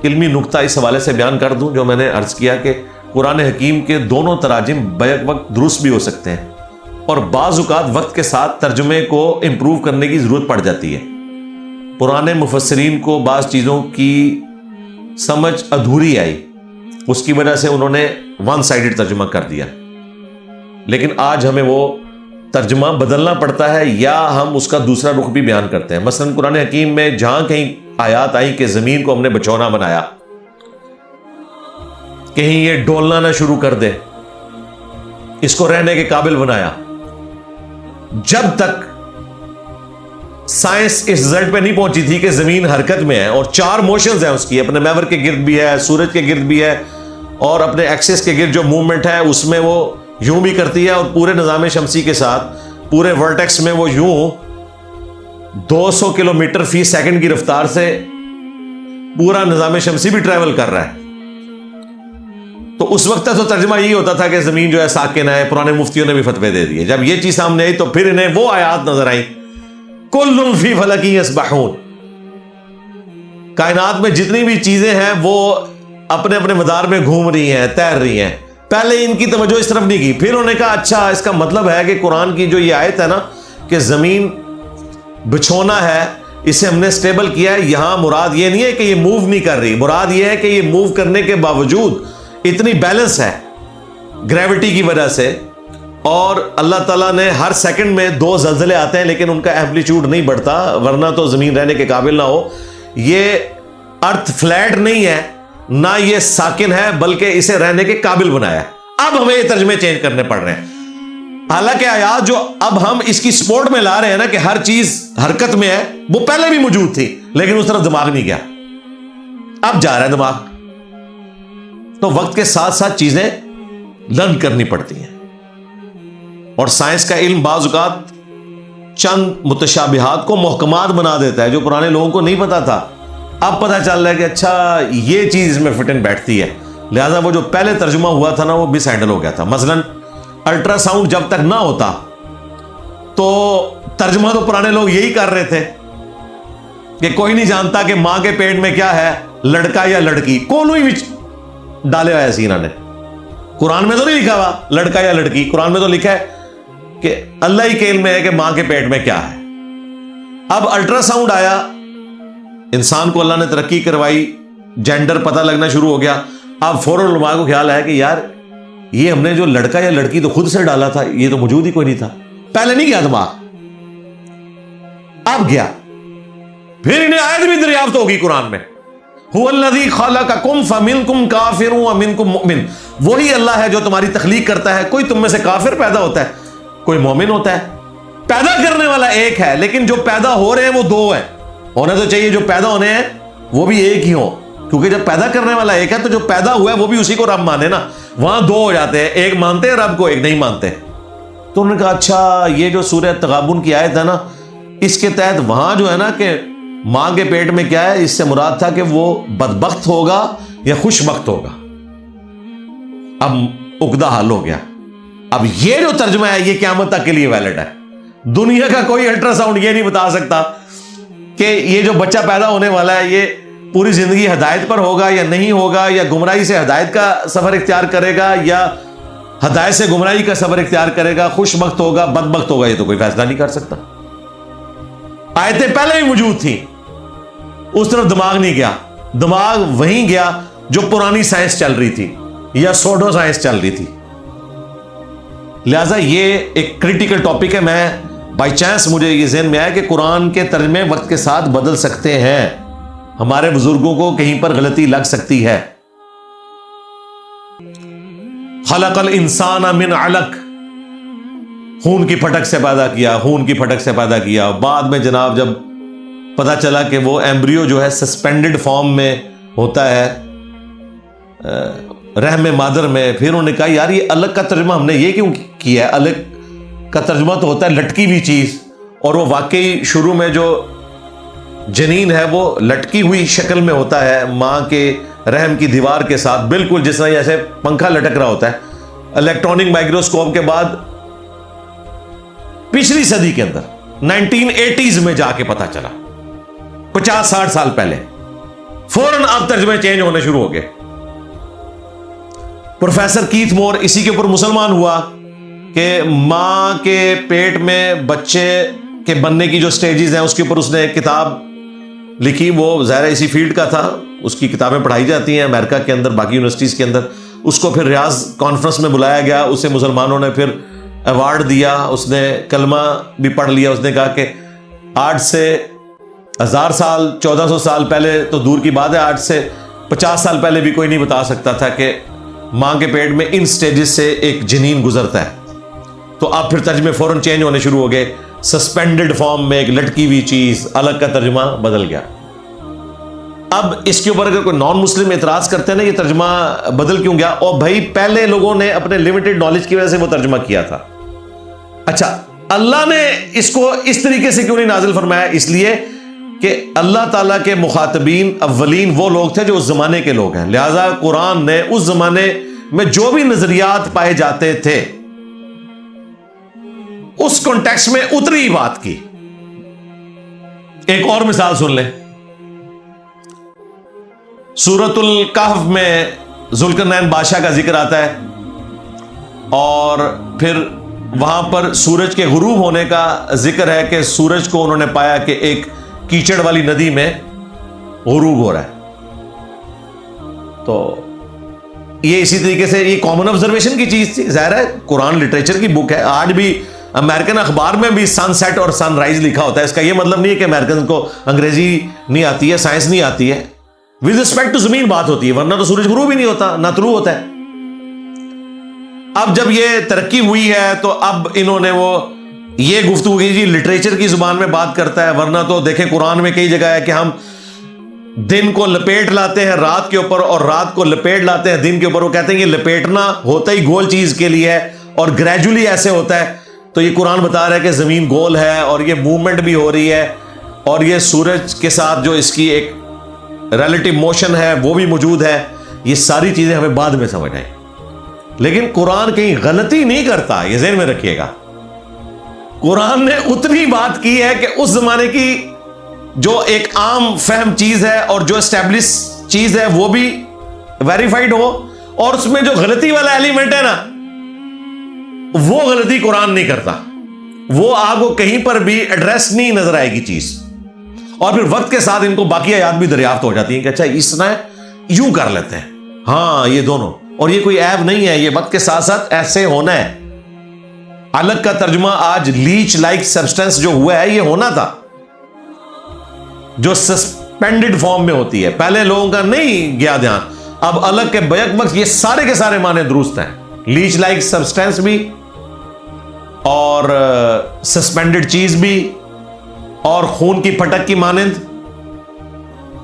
Speaker 1: علمی نقطہ اس حوالے سے بیان کر دوں، جو میں نے عرض کیا کہ قرآن حکیم کے دونوں تراجم بیک وقت درست بھی ہو سکتے ہیں، اور بعض اوقات وقت کے ساتھ ترجمے کو امپروو کرنے کی ضرورت پڑ جاتی ہے۔ پرانے مفسرین کو بعض چیزوں کی سمجھ ادھوری آئی، اس کی وجہ سے انہوں نے ون سائیڈڈ ترجمہ کر دیا، لیکن آج ہمیں وہ ترجمہ بدلنا پڑتا ہے، یا ہم اس کا دوسرا رخ بھی بیان کرتے ہیں۔ مثلا قرآن حکیم میں جہاں کہیں آیات آئی کہ زمین کو ہم نے بچھونا بنایا، کہیں یہ ڈولنا نہ شروع کر دے، اس کو رہنے کے قابل بنایا، جب تک سائنس اس رزلٹ پہ نہیں پہنچی تھی کہ زمین حرکت میں ہے، اور 4 موشنز ہیں اس کی، اپنے محور کے گرد بھی ہے، سورج کے گرد بھی ہے، اور اپنے ایکسس کے گرد جو موومنٹ ہے اس میں وہ یوں بھی کرتی ہے، اور پورے نظام شمسی کے ساتھ پورے ورٹیکس میں وہ یوں 200 کلومیٹر فی سیکنڈ کی رفتار سے پورا نظام شمسی بھی ٹریول کر رہا ہے۔ تو اس وقت تو ترجمہ یہی ہوتا تھا کہ زمین جو ہے ساکن ہے، پرانے مفتیوں نے بھی فتوے دے دیے۔ جب یہ چیز سامنے آئی تو پھر انہیں وہ آیات نظر آئی، کل فی فلک یسبحون، کائنات میں جتنی بھی چیزیں ہیں وہ اپنے اپنے مدار میں گھوم رہی ہیں، تیر رہی ہیں۔ پہلے ان کی توجہ اس طرف نہیں کی، پھر انہوں نے کہا اچھا اس کا مطلب ہے کہ قرآن کی جو یہ آیت ہے نا کہ زمین بچھونا ہے، اسے ہم نے سٹیبل کیا ہے، یہاں مراد یہ نہیں ہے کہ یہ موو نہیں کر رہی، مراد یہ ہے کہ یہ موو کرنے کے باوجود اتنی بیلنس ہے گریوٹی کی وجہ سے، اور اللہ تعالیٰ نے ہر سیکنڈ میں 2 زلزلے آتے ہیں لیکن ان کا ایمپلیٹیوڈ نہیں بڑھتا، ورنہ تو زمین رہنے کے قابل نہ ہو۔ یہ ارتھ فلیٹ نہیں ہے، نہ یہ ساکن ہے، بلکہ اسے رہنے کے قابل بنایا ہے۔ اب ہمیں یہ ترجمے چینج کرنے پڑ رہے ہیں، حالانکہ آیات جو اب ہم اس کی سپورٹ میں لا رہے ہیں نا کہ ہر چیز حرکت میں ہے، وہ پہلے بھی موجود تھی لیکن اس طرف دماغ نہیں گیا، اب جا رہا ہے دماغ۔ تو وقت کے ساتھ ساتھ چیزیں لرن کرنی پڑتی ہیں. اور سائنس کا علم بعض اوقات چند متشابہات کو محکمات بنا دیتا ہے جو پرانے لوگوں کو نہیں پتا تھا. اب پتا چل رہا ہے کہ اچھا یہ چیز اس میں فٹ ان بیٹھتی ہے, لہذا وہ جو پہلے ترجمہ ہوا تھا نا وہ مس ہینڈل ہو گیا تھا. مثلا الٹرا ساؤنڈ جب تک نہ ہوتا تو ترجمہ تو پرانے لوگ یہی کر رہے تھے کہ کوئی نہیں جانتا کہ ماں کے پیٹ میں کیا ہے, لڑکا یا لڑکی. کون ہی ڈالے ہوا ہے سینا نے, قرآن میں تو نہیں لکھا ہوا لڑکا یا لڑکی, قرآن میں تو لکھا ہے کہ اللہ ہی کے علم میں ہے کہ ماں کے پیٹ میں کیا ہے. اب الٹرا ساؤنڈ آیا, انسان کو اللہ نے ترقی کروائی, جینڈر پتہ لگنا شروع ہو گیا. اب فوراً علماء کو خیال آیا کہ یار یہ ہم نے جو لڑکا یا لڑکی تو خود سے ڈالا تھا, یہ تو موجود ہی کوئی نہیں تھا, پہلے نہیں گیا دماغ, اب گیا. پھر انہیں آیت بھی دریافت ہوگی قرآن میں, هو الذی خلقکم فمنکم کافر ومنکم مؤمن. وہی اللہ ہے جو تمہاری تخلیق کرتا ہے, کوئی تم میں سے کافر پیدا ہوتا ہے, کوئی مومن ہوتا ہے. پیدا کرنے والا ایک ہے, لیکن جو پیدا ہو رہے ہیں وہ دو ہیں. ہونا تو چاہیے جو پیدا ہونے ہیں وہ بھی ایک ہی ہوں, کیونکہ جب پیدا کرنے والا ایک ہے تو جو پیدا ہوا ہے وہ بھی اسی کو رب مانے نا. وہاں دو ہو جاتے ہیں, ایک مانتے ہیں رب کو, ایک نہیں مانتے. تو انہوں نے کہا اچھا یہ جو سورہ تغابن کی آیت ہے نا, اس کے تحت وہاں جو ہے نا کہ ماں کے پیٹ میں کیا ہے, اس سے مراد تھا کہ وہ بدبخت ہوگا یا خوش بخت ہوگا. اب عقدہ حل ہو گیا. اب یہ جو ترجمہ ہے یہ قیامت تک کے لیے ویلڈ ہے. دنیا کا کوئی الٹرا ساؤنڈ یہ نہیں بتا سکتا کہ یہ جو بچہ پیدا ہونے والا ہے یہ پوری زندگی ہدایت پر ہوگا یا نہیں ہوگا, یا گمراہی سے ہدایت کا سفر اختیار کرے گا یا ہدایت سے گمراہی کا سفر اختیار کرے گا, خوش بخت ہوگا بدبخت ہوگا, یہ تو کوئی فیصلہ نہیں کر سکتا. آیتیں پہلے بھی موجود تھیں, اس طرف دماغ نہیں گیا. دماغ وہیں گیا جو پرانی سائنس چل رہی تھی یا سوڈو سائنس چل رہی تھی. لہذا یہ ایک کریٹیکل ٹاپک ہے. میں بائی چانس مجھے یہ ذہن میں آیا کہ قرآن کے ترجمے وقت کے ساتھ بدل سکتے ہیں, ہمارے بزرگوں کو کہیں پر غلطی لگ سکتی ہے. خلق الانسان من علق, خون کی پھٹک سے پیدا کیا, خون کی پھٹک سے پیدا کیا. بعد میں جناب جب پتا چلا کہ وہ ایمبریو جو ہے سسپینڈڈ فارم میں ہوتا ہے رحم مادر میں, پھر انہوں نے کہا یار یہ الگ کا ترجمہ ہم نے یہ کیوں کیا ہے. الگ کا ترجمہ تو ہوتا ہے لٹکی ہوئی چیز, اور وہ واقعی شروع میں جو جنین ہے وہ لٹکی ہوئی شکل میں ہوتا ہے ماں کے رحم کی دیوار کے ساتھ, بالکل جس طرح جیسے پنکھا لٹک رہا ہوتا ہے. الیکٹرانک مائکروسکوپ کے بعد پچھلی صدی کے اندر 1980s میں جا کے پتا چلا, 50-60 سال پہلے, فوراً اب ترجمے چینج ہونے شروع ہو گئے. پروفیسر کیتھ مور اسی کے اوپر مسلمان ہوا کہ ماں کے پیٹ میں بچے کے بننے کی جو سٹیجز ہیں اس کے اوپر اس نے ایک کتاب لکھی. وہ ظاہر اسی فیلڈ کا تھا, اس کی کتابیں پڑھائی جاتی ہیں امریکہ کے اندر, باقی یونیورسٹیز کے اندر. اس کو پھر ریاض کانفرنس میں بلایا گیا, اسے مسلمانوں نے پھر ایوارڈ دیا. اس نے کلمہ بھی پڑھ لیا. اس نے کہا کہ آج سے 1000 سال 1400 سال پہلے تو دور کی بات ہے, آج سے 50 سال پہلے بھی کوئی نہیں بتا سکتا تھا کہ ماں کے پیٹ میں ان سٹیجز سے ایک جنین گزرتا ہے. تو اب پھر ترجمے فوراً چینج ہونے شروع ہو گئے. سسپینڈڈ فارم میں ایک لٹکی ہوئی چیز, الگ کا ترجمہ بدل گیا. اب اس کے اوپر اگر کوئی نان مسلم اعتراض کرتے ہیں نا یہ ترجمہ بدل کیوں گیا, اور بھائی پہلے لوگوں نے اپنے لمیٹڈ نالج کی وجہ سے وہ ترجمہ کیا تھا. اچھا اللہ نے اس کو اس طریقے سے کیوں نہیں نازل فرمایا؟ اس لیے کہ اللہ تعالیٰ کے مخاطبین اولین وہ لوگ تھے جو اس زمانے کے لوگ ہیں. لہذا قرآن نے اس زمانے میں جو بھی نظریات پائے جاتے تھے اس کانٹیکسٹ میں اتری بات کی. ایک اور مثال سن لیں, سورۃ الکہف میں ذوالقرنین بادشاہ کا ذکر آتا ہے, اور پھر وہاں پر سورج کے غروب ہونے کا ذکر ہے کہ سورج کو انہوں نے پایا کہ ایک کیچڑ والی ندی میں غروب ہو رہا ہے. تو یہ اسی طریقے سے یہ کامن آبزرویشن کی چیز تھی. ظاہر ہے قرآن لٹریچر کی بک ہے, آج بھی امریکن اخبار میں بھی سن سیٹ اور سن رائز لکھا ہوتا ہے. اس کا یہ مطلب نہیں ہے کہ امریکن کو انگریزی نہیں آتی ہے, سائنس نہیں آتی ہے. ود رسپیکٹ ٹو زمین بات ہوتی ہے, ورنہ تو سورج غروب ہی نہیں ہوتا, نہ طلوع ہوتا ہے. اب جب یہ ترقی ہوئی ہے تو اب انہوں نے وہ یہ گفتگو کی جی لٹریچر کی زبان میں بات کرتا ہے, ورنہ تو دیکھیں قرآن میں کئی جگہ ہے کہ ہم دن کو لپیٹ لاتے ہیں رات کے اوپر اور رات کو لپیٹ لاتے ہیں دن کے اوپر. وہ کہتے ہیں یہ لپیٹنا ہوتا ہی گول چیز کے لیے ہے اور گریجولی ایسے ہوتا ہے. تو یہ قرآن بتا رہا ہے کہ زمین گول ہے اور یہ موومنٹ بھی ہو رہی ہے اور یہ سورج کے ساتھ جو اس کی ایک ریلیٹو موشن ہے وہ بھی موجود ہے. یہ ساری چیزیں ہمیں بعد میں سمجھ آئیں. لیکن قرآن کہیں غلطی نہیں کرتا, یہ ذہن میں رکھیے گا. قرآن نے اتنی بات کی ہے کہ اس زمانے کی جو ایک عام فہم چیز ہے اور جو اسٹیبلش چیز ہے وہ بھی ویریفائڈ ہو, اور اس میں جو غلطی والا ایلیمنٹ ہے نا وہ غلطی قرآن نہیں کرتا. وہ آپ کو کہیں پر بھی ایڈریس نہیں نظر آئے گی چیز, اور پھر وقت کے ساتھ ان کو باقی آیات بھی دریافت ہو جاتی ہیں کہ اچھا اس طرح یوں کر لیتے ہیں, ہاں یہ دونوں, اور یہ کوئی عیب نہیں ہے, یہ وقت کے ساتھ ساتھ ایسے ہونا ہے. الگ کا ترجمہ آج لیچ لائک سبسٹنس جو ہوا ہے یہ ہونا تھا, جو سسپینڈڈ فارم میں ہوتی ہے. پہلے لوگوں کا نہیں گیا دھیان, اب الگ کے بیک وقت یہ سارے کے سارے معنی درست ہیں. لیچ لائک سبسٹنس بھی اور سسپینڈڈ چیز بھی اور خون کی پھٹک کی مانند,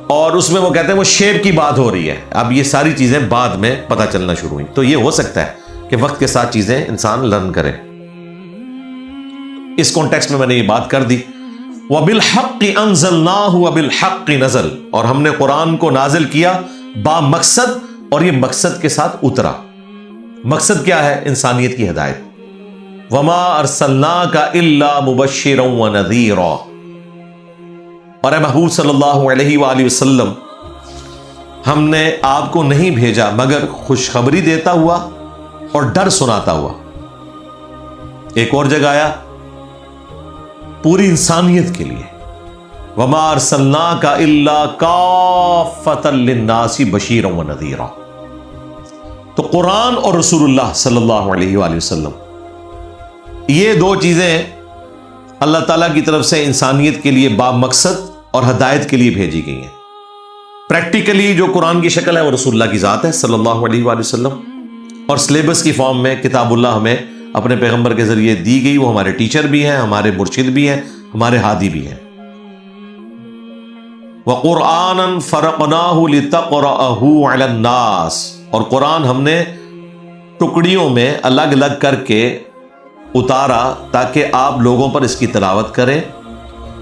Speaker 1: اور اس میں وہ کہتے ہیں وہ شیپ کی بات ہو رہی ہے. اب یہ ساری چیزیں بعد میں پتہ چلنا شروع ہوئی. تو یہ ہو سکتا ہے کہ وقت کے ساتھ چیزیں انسان لرن کرے. اس کانٹیکسٹ میں میں نے یہ بات کر دی. وَبِالْحَقِّ أَنزَلْنَاهُ وَبِالْحَقِّ نَزَلَ, اور ہم نے قرآن کو نازل کیا با مقصد, اور یہ مقصد کے ساتھ اترا. مقصد کیا ہے؟ انسانیت کی ہدایت. وَمَا أَرْسَلْنَاكَ إِلَّا مُبَشِّرًا وَنَذِيرًا, اور اے محبوب صلی اللہ علیہ وآلہ وسلم ہم نے آپ کو نہیں بھیجا مگر خوشخبری دیتا ہوا اور ڈر سناتا ہوا. ایک اور جگہ آیا پوری انسانیت کے لیے, وَمَا أَرْسَلْنَاكَ إِلَّا كَافَّةً لِلنَّاسِ بَشِيرًا وَنَذِيرًا. تو قرآن اور رسول اللہ صلی اللہ علیہ وآلہ وسلم یہ دو چیزیں اللہ تعالیٰ کی طرف سے انسانیت کے لیے با مقصد اور ہدایت کے لیے بھیجی گئی ہیں. پریکٹیکلی جو قرآن کی شکل ہے وہ رسول اللہ کی ذات ہے صلی اللہ علیہ وآلہ وسلم, اور سلیبس کی فارم میں کتاب اللہ ہمیں اپنے پیغمبر کے ذریعے دی گئی. وہ ہمارے ٹیچر بھی ہیں, ہمارے مرشد بھی ہیں, ہمارے ہادی بھی ہیں. وَقُرْآنًا فَرَقْنَاهُ لِتَقْرَأَهُ عَلَى النَّاسِ, اور قرآن ہم نے ٹکڑیوں میں الگ الگ کر کے اتارا تاکہ آپ لوگوں پر اس کی تلاوت کریں.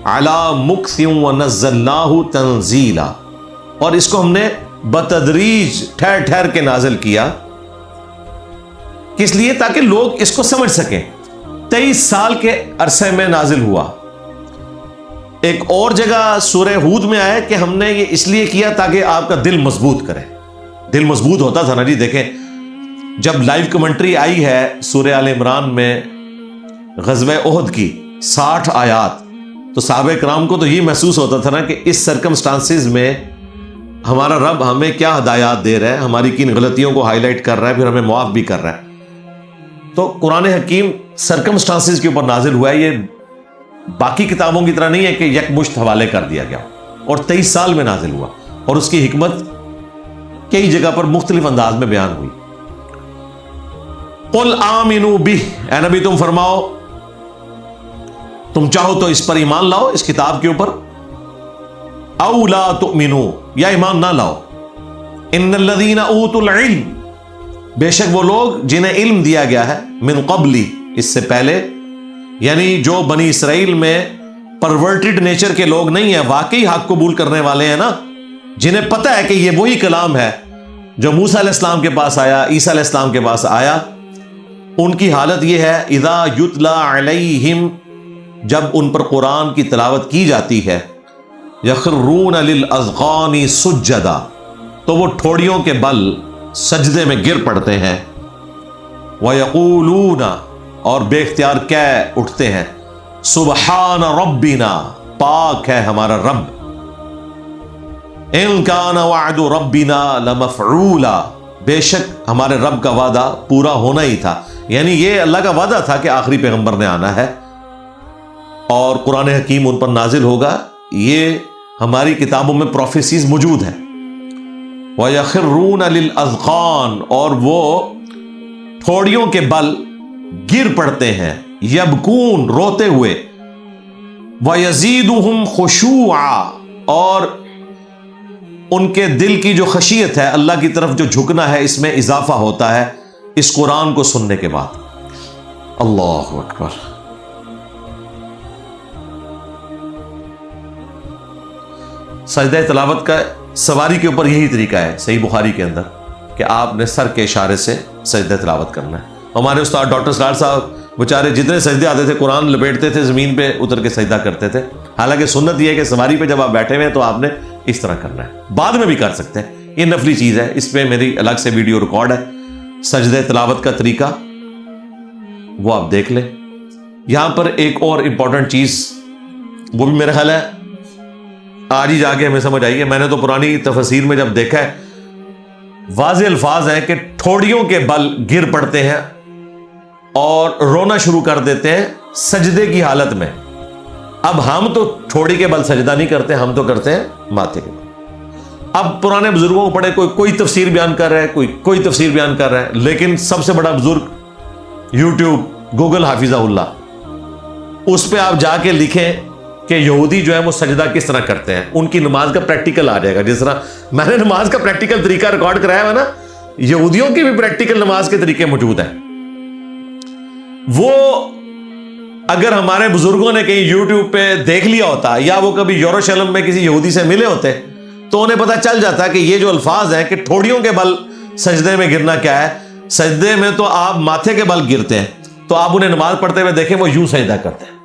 Speaker 1: عَلَى مُكْثٍ وَنَزَّلْنَاهُ تَنزِيلًا, اور اس کو ہم نے بتدریج ٹھہر ٹھہر کے نازل کیا. کس لیے؟ تاکہ لوگ اس کو سمجھ سکیں. 23 سال کے عرصے میں نازل ہوا. ایک اور جگہ سورہ ہود میں آیا کہ ہم نے یہ اس لیے کیا تاکہ آپ کا دل مضبوط کرے. دل مضبوط ہوتا تھا نا جی. دیکھیں جب لائیو کمنٹری آئی ہے سورہ آل عمران میں غزوہ احد کی 60 آیات, تو صحابہ کرام کو تو یہ محسوس ہوتا تھا نا کہ اس سرکمسٹانسز میں ہمارا رب ہمیں کیا ہدایات دے رہا ہے, ہماری کن غلطیوں کو ہائی لائٹ کر رہا ہے, پھر ہمیں معاف بھی کر رہا ہے. تو قرآن حکیم سرکمسٹانسز کے اوپر نازل ہوا ہے. یہ باقی کتابوں کی طرح نہیں ہے کہ یک مشت حوالے کر دیا گیا, اور 23 سال میں نازل ہوا, اور اس کی حکمت کئی جگہ پر مختلف انداز میں بیان ہوئی. قل آمنوا بہ, اے نبی تم فرماؤ تم چاہو تو اس پر ایمان لاؤ, اس کتاب کے اوپر. او لا تؤمنوا, یا ایمان نہ لاؤ. ان الذین اوتوا العلم, بے شک وہ لوگ جنہیں علم دیا گیا ہے, من قبلی, اس سے پہلے, یعنی جو بنی اسرائیل میں پرورٹڈ نیچر کے لوگ نہیں ہیں, واقعی حق قبول کرنے والے ہیں نا, جنہیں پتہ ہے کہ یہ وہی کلام ہے جو موسیٰ علیہ السلام کے پاس آیا, عیسیٰ علیہ السلام کے پاس آیا. ان کی حالت یہ ہے اذا یتلا علیہم, جب ان پر قرآن کی تلاوت کی جاتی ہے, یخرون للاذقان سجدا, تو وہ ٹھوڑیوں کے بل سجدے میں گر پڑتے ہیں. وَيَقُولُونَ, اور بے اختیار کہہ اٹھتے ہیں, سبحان ربنا, پاک ہے ہمارا رب. ان کان وعد ربنا لمفعولا, بے شک ہمارے رب کا وعدہ پورا ہونا ہی تھا. یعنی یہ اللہ کا وعدہ تھا کہ آخری پیغمبر نے آنا ہے اور قرآن حکیم ان پر نازل ہوگا. یہ ہماری کتابوں میں پروفیسیز موجود ہیں. وَيَخِرُّونَ لِلْأَذْقَانِ, اور وہ ٹھوڑیوں کے بل گر پڑتے ہیں, یبکون, روتے ہوئے. وَيَزِيدُهُمْ خُشُوعًا, اور ان کے دل کی جو خشیت ہے، اللہ کی طرف جو جھکنا ہے، اس میں اضافہ ہوتا ہے اس قرآن کو سننے کے بعد۔ اللہ اکبر۔ سجدہ تلاوت کا سواری کے اوپر یہی طریقہ ہے صحیح بخاری کے اندر کہ آپ نے سر کے اشارے سے سجدہ تلاوت کرنا ہے۔ ہمارے استاد ڈاکٹر سرار صاحب بیچارے جتنے سجدے آتے تھے قرآن لپیٹتے تھے، زمین پہ اتر کے سجدہ کرتے تھے۔ حالانکہ سنت یہ ہے کہ سواری پہ جب آپ بیٹھے ہوئے ہیں تو آپ نے اس طرح کرنا ہے، بعد میں بھی کر سکتے ہیں، یہ نفلی چیز ہے، اس پہ میری الگ سے ویڈیو ریکارڈ ہے سجدہ تلاوت کا طریقہ، وہ آپ دیکھ لیں۔ یہاں پر ایک اور امپورٹنٹ چیز، وہ بھی میرا خیال ہے آج ہی جا کے ہمیں سمجھ آئی ہے، میں نے تو پرانی تفسیر میں جب دیکھا ہے واضح الفاظ ہیں کہ ٹھوڑیوں کے بل گر پڑتے ہیں اور رونا شروع کر دیتے ہیں سجدے کی حالت میں۔ اب ہم تو ٹھوڑی کے بل سجدہ نہیں کرتے، ہم تو کرتے ہیں ماتھے کے بل۔ اب پرانے بزرگوں کو پڑھے، کوئی تفسیر بیان کر رہا ہے، کوئی تفسیر بیان کر رہا ہے، لیکن سب سے بڑا بزرگ یوٹیوب گوگل حافظہ اللہ، اس پہ آپ جا کے لکھیں کہ یہودی جو ہے وہ سجدہ کس طرح کرتے ہیں، ان کی نماز کا پریکٹیکل آ جائے گا۔ جس طرح میں نے نماز کا پریکٹیکل طریقہ ریکارڈ کرایا ہوا نا، یہودیوں کی بھی پریکٹیکل نماز کے طریقے موجود ہیں۔ وہ اگر ہمارے بزرگوں نے کہیں یوٹیوب پہ دیکھ لیا ہوتا یا وہ کبھی یروشلم میں کسی یہودی سے ملے ہوتے تو انہیں پتہ چل جاتا کہ یہ جو الفاظ ہیں کہ ٹھوڑیوں کے بل سجدے میں گرنا کیا ہے، سجدے میں تو آپ ماتھے کے بل گرتے ہیں، تو آپ انہیں نماز پڑھتے ہوئے دیکھیں وہ یوں سجدہ کرتے ہیں،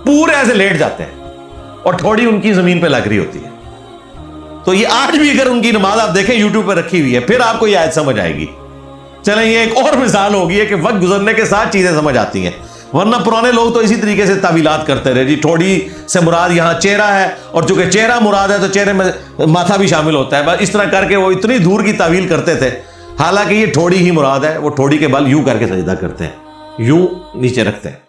Speaker 1: پورے ایسے لیٹ جاتے ہیں اور ٹھوڑی ان کی زمین پہ لگ رہی ہوتی ہے۔ تو یہ آج بھی اگر ان کی نماز آپ دیکھیں یوٹیوب پہ رکھی ہوئی ہے، پھر آپ کو یہ آیت سمجھ آئے گی۔ چلیں یہ ایک اور مثال ہوگی ہے کہ وقت گزرنے کے ساتھ چیزیں سمجھ آتی ہیں، ورنہ پرانے لوگ تو اسی طریقے سے تعویلات کرتے رہے، جی ٹھوڑی سے مراد یہاں چہرہ ہے، اور چونکہ چہرہ مراد ہے تو چہرے میں ماتھا بھی شامل ہوتا ہے، بس اس طرح کر کے وہ اتنی دور کی تعویل کرتے تھے، حالانکہ یہ ٹھوڑی ہی مراد ہے، وہ ٹھوڑی کے بل یوں کر کے سجدہ کرتے ہیں، یوں نیچے رکھتے ہیں۔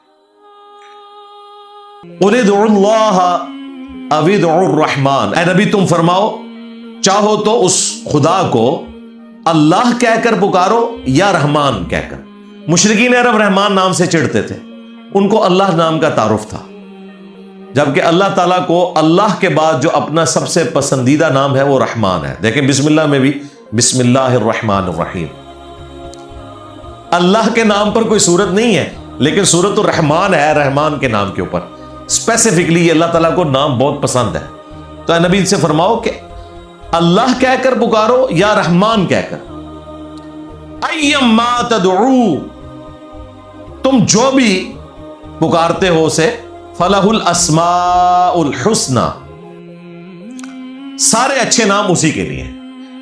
Speaker 1: قُلِ ادْعُوا اللَّهَ أَوِ ادْعُوا الرَّحْمَٰنَ، اے نبی تم فرماؤ چاہو تو اس خدا کو اللہ کہہ کر پکارو یا رحمان کہہ کر۔ مشرکین عرب رحمان نام سے چڑھتے تھے، ان کو اللہ نام کا تعارف تھا، جبکہ اللہ تعالیٰ کو اللہ کے بعد جو اپنا سب سے پسندیدہ نام ہے وہ رحمان ہے۔ دیکھیں بسم اللہ میں بھی بسم اللہ الرحمن الرحیم، اللہ کے نام پر کوئی سورت نہیں ہے، لیکن سورت الرحمان ہے رحمان کے نام کے اوپر، اسپیسیفکلی اللہ تعالیٰ کو نام بہت پسند ہے۔ تو اے نبی سے فرماؤ کہ اللہ کہہ کر پکارو یا رحمان کہہ کر، ایما تدعو، تم جو بھی پکارتے ہو اسے، فلہ الاسماء الحسنى، سارے اچھے نام اسی کے لیے،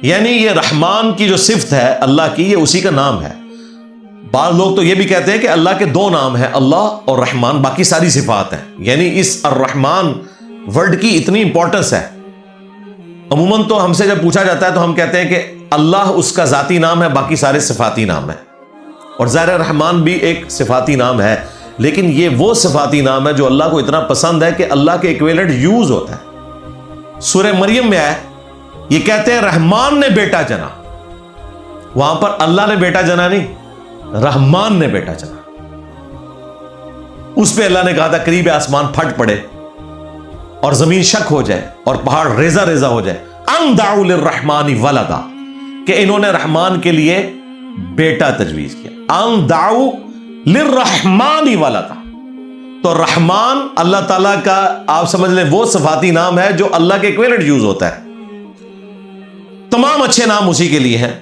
Speaker 1: یعنی یہ رحمان کی جو صفت ہے اللہ کی، یہ اسی کا نام ہے۔ بعض لوگ تو یہ بھی کہتے ہیں کہ اللہ کے دو نام ہیں، اللہ اور رحمان، باقی ساری صفات ہیں، یعنی اس الرحمان ورڈ کی اتنی امپورٹنس ہے۔ عموماً تو ہم سے جب پوچھا جاتا ہے تو ہم کہتے ہیں کہ اللہ اس کا ذاتی نام ہے، باقی سارے صفاتی نام ہیں، اور ظاہر رحمان بھی ایک صفاتی نام ہے، لیکن یہ وہ صفاتی نام ہے جو اللہ کو اتنا پسند ہے کہ اللہ کے ایکویلنٹ یوز ہوتا ہے۔ سورہ مریم میں ہے، یہ کہتے ہیں رحمان نے بیٹا جنا، وہاں پر اللہ نے بیٹا جنا نہیں، رحمان نے بیٹا جنا۔ اس پہ اللہ نے کہا تھا قریب آسمان پھٹ پڑے اور زمین شک ہو جائے اور پہاڑ ریزہ ریزہ ہو جائے، ان دعوا للرحمن ولدا، کہ انہوں نے رحمان کے لیے بیٹا تجویز کیا، ان دعوا للرحمن ولدا۔ تو رحمان اللہ تعالیٰ کا آپ سمجھ لیں وہ صفاتی نام ہے جو اللہ کے ایکویلنٹ یوز ہوتا ہے، تمام اچھے نام اسی کے لیے ہیں۔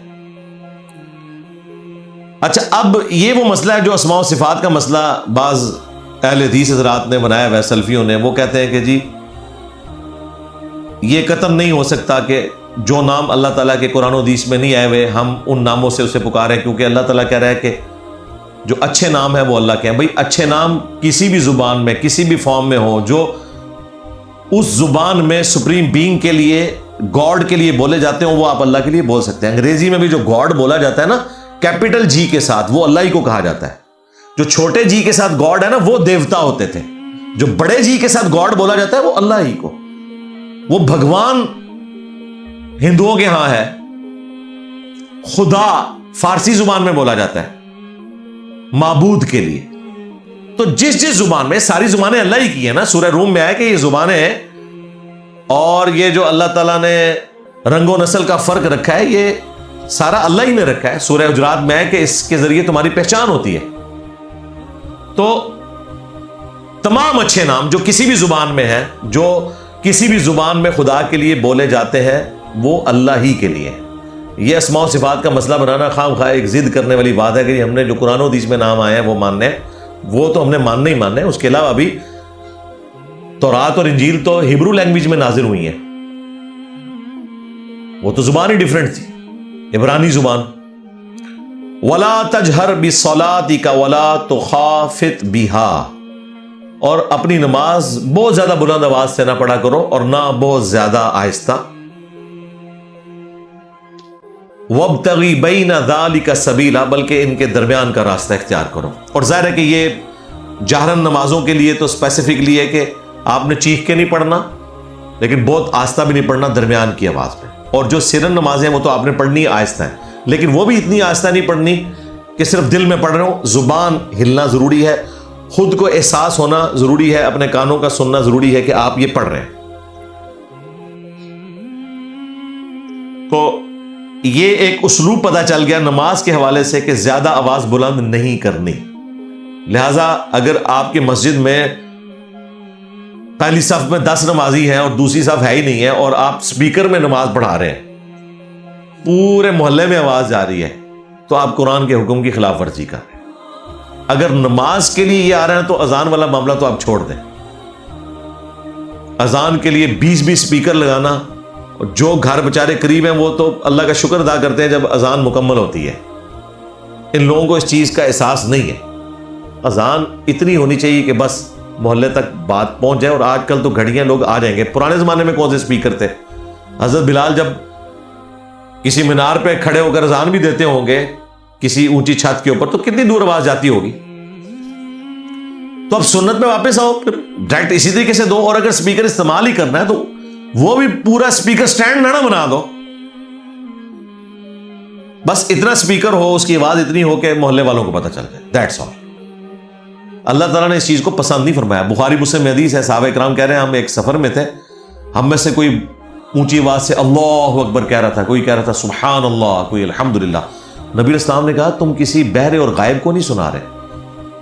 Speaker 1: اچھا اب یہ وہ مسئلہ ہے جو اسماء و صفات کا مسئلہ بعض اہل حدیث حضرات نے بنایا ہے، سلفیوں نے، وہ کہتے ہیں کہ جی یہ قطعاً نہیں ہو سکتا کہ جو نام اللہ تعالیٰ کے قرآن و حدیث میں نہیں آئے ہوئے ہم ان ناموں سے اسے پکاریں، کیونکہ اللہ تعالیٰ کہہ رہا ہے کہ جو اچھے نام ہیں وہ اللہ کے ہیں۔ بھائی اچھے نام کسی بھی زبان میں کسی بھی فارم میں ہو جو اس زبان میں سپریم بینگ کے لیے، گاڈ کے لیے بولے جاتے ہیں، وہ آپ اللہ کے لیے بول سکتے ہیں۔ انگریزی میں بھی جو گاڈ بولا جاتا ہے نا کیپٹل جی کے ساتھ، وہ اللہ ہی کو کہا جاتا ہے۔ جو چھوٹے جی کے ساتھ گاڈ ہے نا وہ دیوتا ہوتے تھے، جو بڑے جی کے ساتھ گاڈ بولا جاتا ہے وہ اللہ ہی کو، وہ بھگوان ہندوؤں کے ہاں ہے، خدا فارسی زبان میں بولا جاتا ہے معبود کے لیے۔ تو جس زبان میں، ساری زبانیں اللہ ہی کی ہیں نا، سورہ روم میں آیا کہ یہ زبانیں اور یہ جو اللہ تعالیٰ نے رنگ و نسل کا فرق رکھا ہے یہ سارا اللہ ہی نے رکھا ہے. سورہ حجرات میں ہے کہ اس کے ذریعے تمہاری پہچان ہوتی ہے. تو تمام اچھے نام جو کسی بھی زبان میں ہیں, جو کسی بھی زبان میں خدا کے لیے بولے جاتے ہیں, وہ اللہ ہی کے لیے. یہ اسماء و صفات کا مسئلہ بنانا خام خواہ ایک ضد کرنے والی بات ہے کہ ہم نے جو قرآن و حدیث میں نام آئے ہیں وہ ماننے ہیں, وہ تو ہم نے ماننے ہی ماننے ہیں. اس کے علاوہ ابھی تورات اور انجیل تو ہیبرو لینگویج میں نازل ہوئی ہیں, وہ تو زبان ہی ڈیفرنٹ تھی, عبرانی زبان. وَلَا تَجْهَرْ بِصَلَاتِكَ وَلَا تُخَافِتْ بِهَا, اور اپنی نماز بہت زیادہ بلند آواز سے نہ پڑھا کرو اور نہ بہت زیادہ آہستہ. وَابْتَغِ بَيْنَ ذَلِكَ سَبِيلًا, بلکہ ان کے درمیان کا راستہ اختیار کرو. اور ظاہر ہے کہ یہ جہرن نمازوں کے لیے تو اسپیسیفکلی ہے کہ آپ نے چیخ کے نہیں پڑھنا, لیکن بہت آہستہ بھی نہیں پڑھنا, درمیان کی آواز میں. اور جو سرن نمازیں ہیں وہ تو آپ نے پڑھنی آہستہ ہیں, لیکن وہ بھی اتنی آہستہ نہیں پڑھنی کہ صرف دل میں پڑھ رہے ہو. زبان ہلنا ضروری ہے, خود کو احساس ہونا ضروری ہے, اپنے کانوں کا سننا ضروری ہے کہ آپ یہ پڑھ رہے ہیں. تو یہ ایک اسلوب پتہ چل گیا نماز کے حوالے سے کہ زیادہ آواز بلند نہیں کرنی. لہٰذا اگر آپ کی مسجد میں پہلی صف میں 10 نمازی ہیں اور دوسری صف ہے ہی نہیں ہے اور آپ سپیکر میں نماز پڑھا رہے ہیں, پورے محلے میں آواز جا رہی ہے, تو آپ قرآن کے حکم کی خلاف ورزی کر رہے ہیں. اگر نماز کے لیے یہ آ رہے ہیں تو اذان والا معاملہ تو آپ چھوڑ دیں. اذان کے لیے 20 سپیکر لگانا, جو گھر بیچارے قریب ہیں وہ تو اللہ کا شکر ادا کرتے ہیں جب اذان مکمل ہوتی ہے. ان لوگوں کو اس چیز کا احساس نہیں ہے. اذان اتنی ہونی چاہیے کہ بس محلے تک بات پہنچ جائے. اور آج کل تو گھڑیاں لوگ آ جائیں گے, پرانے زمانے میں کون سے سپیکر تھے. حضرت بلال جب کسی مینار پہ کھڑے ہو کر اذان بھی دیتے ہوں گے کسی اونچی چھت کے اوپر, تو کتنی دور آواز جاتی ہوگی. تو اب سنت میں واپس آؤ, ڈائریکٹ اسی طریقے سے دو. اور اگر سپیکر استعمال ہی کرنا ہے تو وہ بھی پورا سپیکر سٹینڈ نہ بنا دو, بس اتنا سپیکر ہو, اس کی آواز اتنی ہو کہ محلے والوں کو پتہ چل جائے. That's all. اللہ تعالیٰ نے اس چیز کو پسند نہیں فرمایا. بخاری مسلم میں حدیث ہے, صحابہ کرام کہہ رہے ہیں ہم ایک سفر میں تھے, ہم میں سے کوئی اونچی آواز سے اللہ اکبر کہہ رہا تھا, کوئی کہہ رہا تھا سبحان اللہ, کوئی الحمدللہ. نبی اسلام نے کہا تم کسی بہرے اور غائب کو نہیں سنا رہے,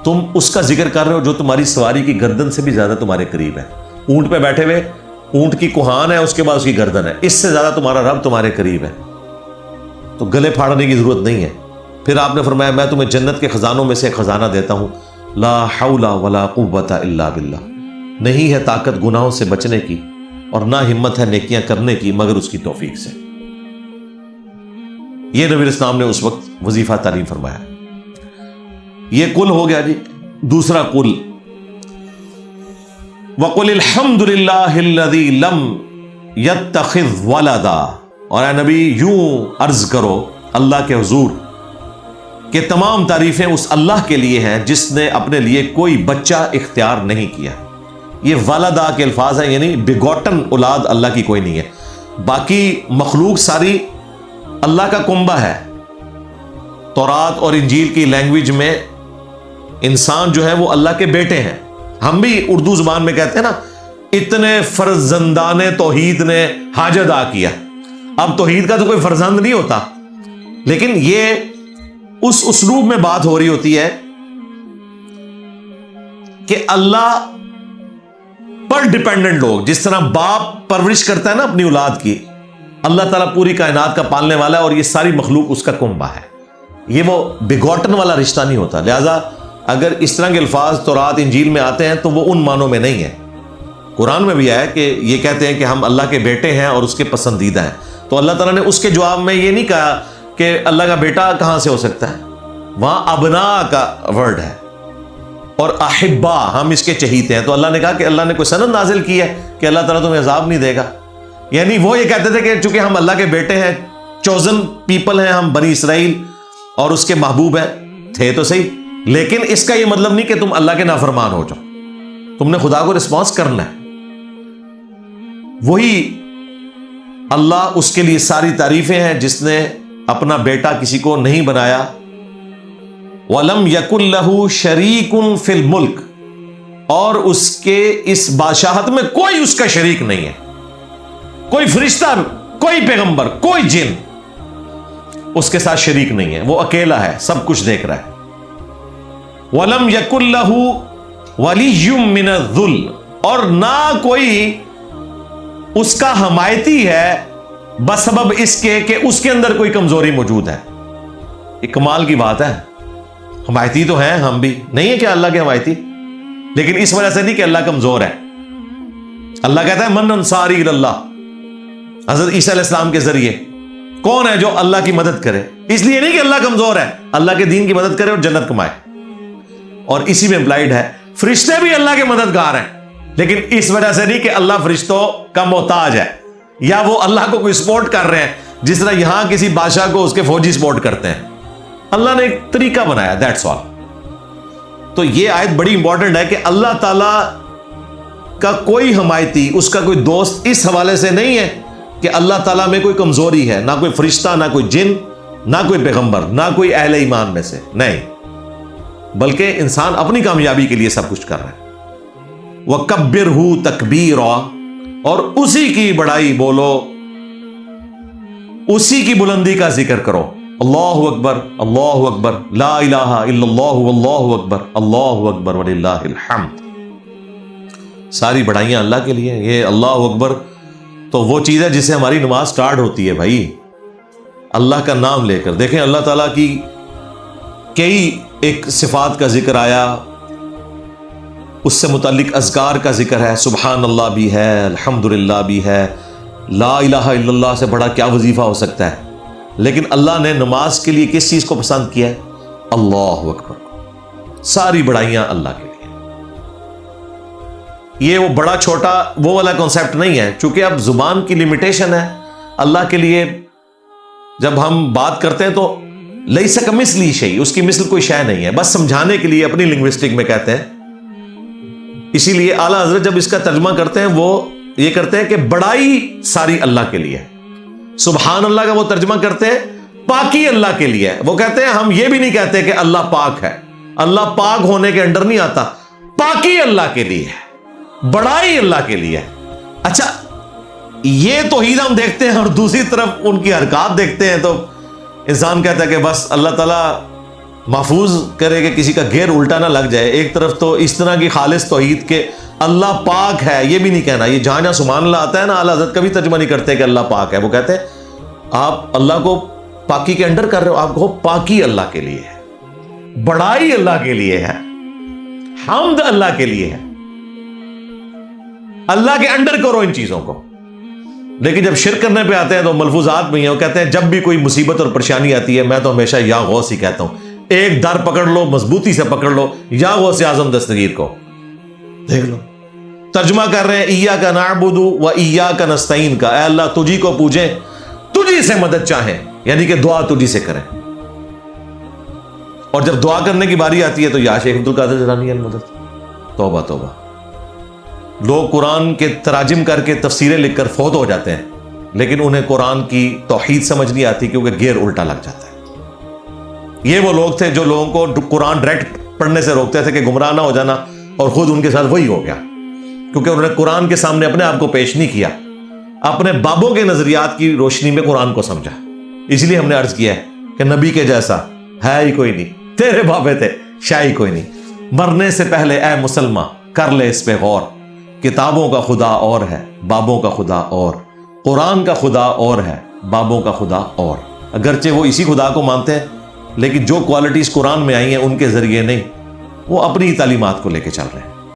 Speaker 1: تم اس کا ذکر کر رہے ہو جو تمہاری سواری کی گردن سے بھی زیادہ تمہارے قریب ہے. اونٹ پہ بیٹھے ہوئے, اونٹ کی کوہان ہے, اس کے بعد اس کی گردن ہے, اس سے زیادہ تمہارا رب تمہارے قریب ہے. تو گلے پھاڑنے کی ضرورت نہیں ہے. پھر آپ نے فرمایا میں تمہیں جنت کے خزانوں میں سے ایک خزانہ دیتا ہوں, لا حول ولا قوت الا باللہ, نہیں ہے طاقت گناہوں سے بچنے کی اور نہ ہمت ہے نیکیاں کرنے کی مگر اس کی توفیق سے. یہ نبی اسلام نے اس وقت وظیفہ تعلیم فرمایا. یہ کل ہو گیا جی. دوسرا کل, وَقُلِ الْحَمْدُ لِلَّهِ الَّذِي لَمْ يَتَّخِذْ وَلَدًا, اور اے نبی یوں عرض کرو اللہ کے حضور کہ تمام تعریفیں اس اللہ کے لیے ہیں جس نے اپنے لیے کوئی بچہ اختیار نہیں کیا. یہ والدہ کے الفاظ ہیں, یعنی بگوٹن اولاد اللہ کی کوئی نہیں ہے. باقی مخلوق ساری اللہ کا کنبہ ہے. تورات اور انجیل کی لینگویج میں انسان جو ہے وہ اللہ کے بیٹے ہیں. ہم بھی اردو زبان میں کہتے ہیں نا, اتنے فرزندان توحید نے حاج ادا کیا. اب توحید کا تو کوئی فرزند نہیں ہوتا, لیکن یہ اس اسلوب میں بات ہو رہی ہوتی ہے کہ اللہ پر ڈیپینڈنٹ لوگ, جس طرح باپ پرورش کرتا ہے نا اپنی اولاد کی, اللہ تعالیٰ پوری کائنات کا پالنے والا ہے اور یہ ساری مخلوق اس کا کنبہ ہے. یہ وہ بگوٹن والا رشتہ نہیں ہوتا. لہذا اگر اس طرح کے الفاظ تورات انجیل میں آتے ہیں تو وہ ان معنوں میں نہیں ہے. قرآن میں بھی آیا کہ یہ کہتے ہیں کہ ہم اللہ کے بیٹے ہیں اور اس کے پسندیدہ ہیں. تو اللہ تعالیٰ نے اس کے جواب میں یہ نہیں کہا کہ اللہ کا بیٹا کہاں سے ہو سکتا ہے, وہاں ابنا کا ورڈ ہے, اور احبا ہم اس کے چہیتے ہیں. تو اللہ نے کہا کہ اللہ نے کوئی سند نازل کی ہے کہ اللہ تعالیٰ تمہیں عذاب نہیں دے گا. یعنی وہ یہ کہتے تھے کہ چونکہ ہم اللہ کے بیٹے ہیں, چوزن پیپل ہیں, ہم بنی اسرائیل اور اس کے محبوب ہیں, تھے تو صحیح, لیکن اس کا یہ مطلب نہیں کہ تم اللہ کے نافرمان ہو جاؤ. تم نے خدا کو رسپانس کرنا ہے. وہی اللہ, اس کے لیے ساری تعریفیں ہیں جس نے اپنا بیٹا کسی کو نہیں بنایا. وَلَمْ يَكُنْ لَهُ شَرِيكٌ فِي الْمُلْكِ, اور اس کے اس بادشاہت میں کوئی اس کا شریک نہیں ہے. کوئی فرشتہ، کوئی پیغمبر، کوئی جن اس کے ساتھ شریک نہیں ہے، وہ اکیلا ہے، سب کچھ دیکھ رہا ہے۔ وَلَمْ يَكُنْ لَهُ وَلِيٌّ مِّنَ الذُّلِّ، اور نہ کوئی اس کا حمایتی ہے بسبب اس کے کہ اس کے اندر کوئی کمزوری موجود ہے۔ یہ کمال کی بات ہے، حمایتی تو ہیں ہم بھی، نہیں ہے کہ اللہ کے حمایتی، لیکن اس وجہ سے نہیں کہ اللہ کمزور ہے۔ اللہ کہتا ہے من انصاری اللہ، حضرت عیسیٰ علیہ السلام کے ذریعے کون ہے جو اللہ کی مدد کرے، اس لیے نہیں کہ اللہ کمزور ہے، اللہ کے دین کی مدد کرے اور جنت کمائے۔ اور اسی میں امپلائڈ ہے فرشتے بھی اللہ کے مددگار ہیں، لیکن اس وجہ سے نہیں کہ اللہ فرشتوں کا محتاج ہے یا وہ اللہ کو کوئی سپورٹ کر رہے ہیں، جس طرح یہاں کسی بادشاہ کو اس کے فوجی سپورٹ کرتے ہیں۔ اللہ نے ایک طریقہ بنایا، دیٹس آل۔ تو یہ آیت بڑی امپورٹنٹ ہے کہ اللہ تعالی کا کوئی حمایتی، اس کا کوئی دوست اس حوالے سے نہیں ہے کہ اللہ تعالیٰ میں کوئی کمزوری ہے، نہ کوئی فرشتہ، نہ کوئی جن، نہ کوئی پیغمبر، نہ کوئی اہل ایمان میں سے، نہیں، بلکہ انسان اپنی کامیابی کے لیے سب کچھ کر رہا ہے۔ وَكَبِّرْهُ تَكْبِيرًا، اور اسی کی بڑائی بولو، اسی کی بلندی کا ذکر کرو۔ اللہ اکبر، اللہ اکبر، لا الہ الا اللہ، واللہ اکبر، اللہ اکبر وللہ الحمد۔ ساری بڑائیاں اللہ کے لیے۔ یہ اللہ اکبر تو وہ چیز ہے جس سے ہماری نماز سٹارٹ ہوتی ہے بھائی، اللہ کا نام لے کر۔ دیکھیں اللہ تعالیٰ کی کئی ایک صفات کا ذکر آیا، اس سے متعلق اذکار کا ذکر ہے، سبحان اللہ بھی ہے، الحمدللہ بھی ہے، لا الہ الا اللہ سے بڑا کیا وظیفہ ہو سکتا ہے، لیکن اللہ نے نماز کے لیے کس چیز کو پسند کیا ہے؟ اللہ اکبر۔ ساری بڑائیاں اللہ کے لیے۔ یہ وہ بڑا چھوٹا وہ والا کانسیپٹ نہیں ہے، چونکہ اب زبان کی لمیٹیشن ہے۔ اللہ کے لیے جب ہم بات کرتے ہیں تو لیس کمثلہ شیء، اس کی مثل کوئی شے نہیں ہے، بس سمجھانے کے لیے اپنی لنگوسٹک میں کہتے ہیں۔ اسی لیے اعلیٰ حضرت جب اس کا ترجمہ کرتے ہیں وہ یہ کرتے ہیں کہ بڑائی ساری اللہ کے لیے ہے۔ سبحان اللہ کا وہ ترجمہ کرتے ہیں پاکی اللہ کے لیے ہے۔ وہ کہتے ہیں ہم یہ بھی نہیں کہتے کہ اللہ پاک ہے، اللہ پاک ہونے کے انڈر نہیں آتا، پاکی اللہ کے لیے ہے، بڑائی اللہ کے لیے ہے۔ اچھا یہ توحید ہم دیکھتے ہیں اور دوسری طرف ان کی حرکات دیکھتے ہیں تو انسان کہتا ہے کہ بس اللہ تعالیٰ محفوظ کرے کہ کسی کا گیئر الٹا نہ لگ جائے۔ ایک طرف تو اس طرح کی خالص توحید کے اللہ پاک ہے یہ بھی نہیں کہنا، یہ جہاں جہاں سبحان اللہ آتا ہے نا، اعلیٰ حضرت کبھی ترجمہ نہیں کرتے کہ اللہ پاک ہے، وہ کہتے ہیں آپ اللہ کو پاکی کے انڈر کر رہے ہو، آپ کو پاکی اللہ کے لیے ہے، بڑائی اللہ کے لیے ہے، حمد اللہ کے لیے ہے، اللہ کے انڈر کرو ان چیزوں کو۔ لیکن جب شرک کرنے پہ آتے ہیں تو ملفوظات میں ہیں، وہ کہتے ہیں جب بھی کوئی مصیبت اور پریشانی آتی ہے میں تو ہمیشہ یا غوث ہی کہتا ہوں، ایک در پکڑ لو، مضبوطی سے پکڑ لو یا غوث اعظم دستگیر کو۔ دیکھ لو ترجمہ کر رہے ہیں ایاک نعبد و ایاک نستعین کا، اے اللہ تجھی کو پوجیں، تجھی سے مدد چاہیں، یعنی کہ دعا تجھی سے کریں۔ اور جب دعا کرنے کی باری آتی ہے تو یا شیخ عبد القادر جیلانی المدد۔ توبہ توبہ، لوگ قرآن کے تراجم کر کے تفسیریں لکھ کر فوت ہو جاتے ہیں لیکن انہیں قرآن کی توحید سمجھ نہیں آتی کیونکہ گیئر الٹا لگ جاتا ہے۔ یہ وہ لوگ تھے جو لوگوں کو قرآن ڈائریکٹ پڑھنے سے روکتے تھے کہ گمراہ نہ ہو جانا، اور خود ان کے ساتھ وہی ہو گیا کیونکہ انہوں نے قرآن کے سامنے اپنے آپ کو پیش نہیں کیا، اپنے بابوں کے نظریات کی روشنی میں قرآن کو سمجھا۔ اس لیے ہم نے عرض کیا ہے کہ نبی کے جیسا ہے ہی کوئی نہیں، تیرے بابے تھے شاہی کوئی نہیں۔ مرنے سے پہلے اے مسلمان کر لے اس پہ غور، کتابوں کا خدا اور ہے، بابوں کا خدا اور، قرآن کا خدا اور ہے، بابوں کا خدا اور۔ اگرچہ وہ اسی خدا کو مانتے ہیں لیکن جو کوالٹیز قرآن میں آئی ہیں ان کے ذریعے نہیں، وہ اپنی تعلیمات کو لے کے چل رہے ہیں۔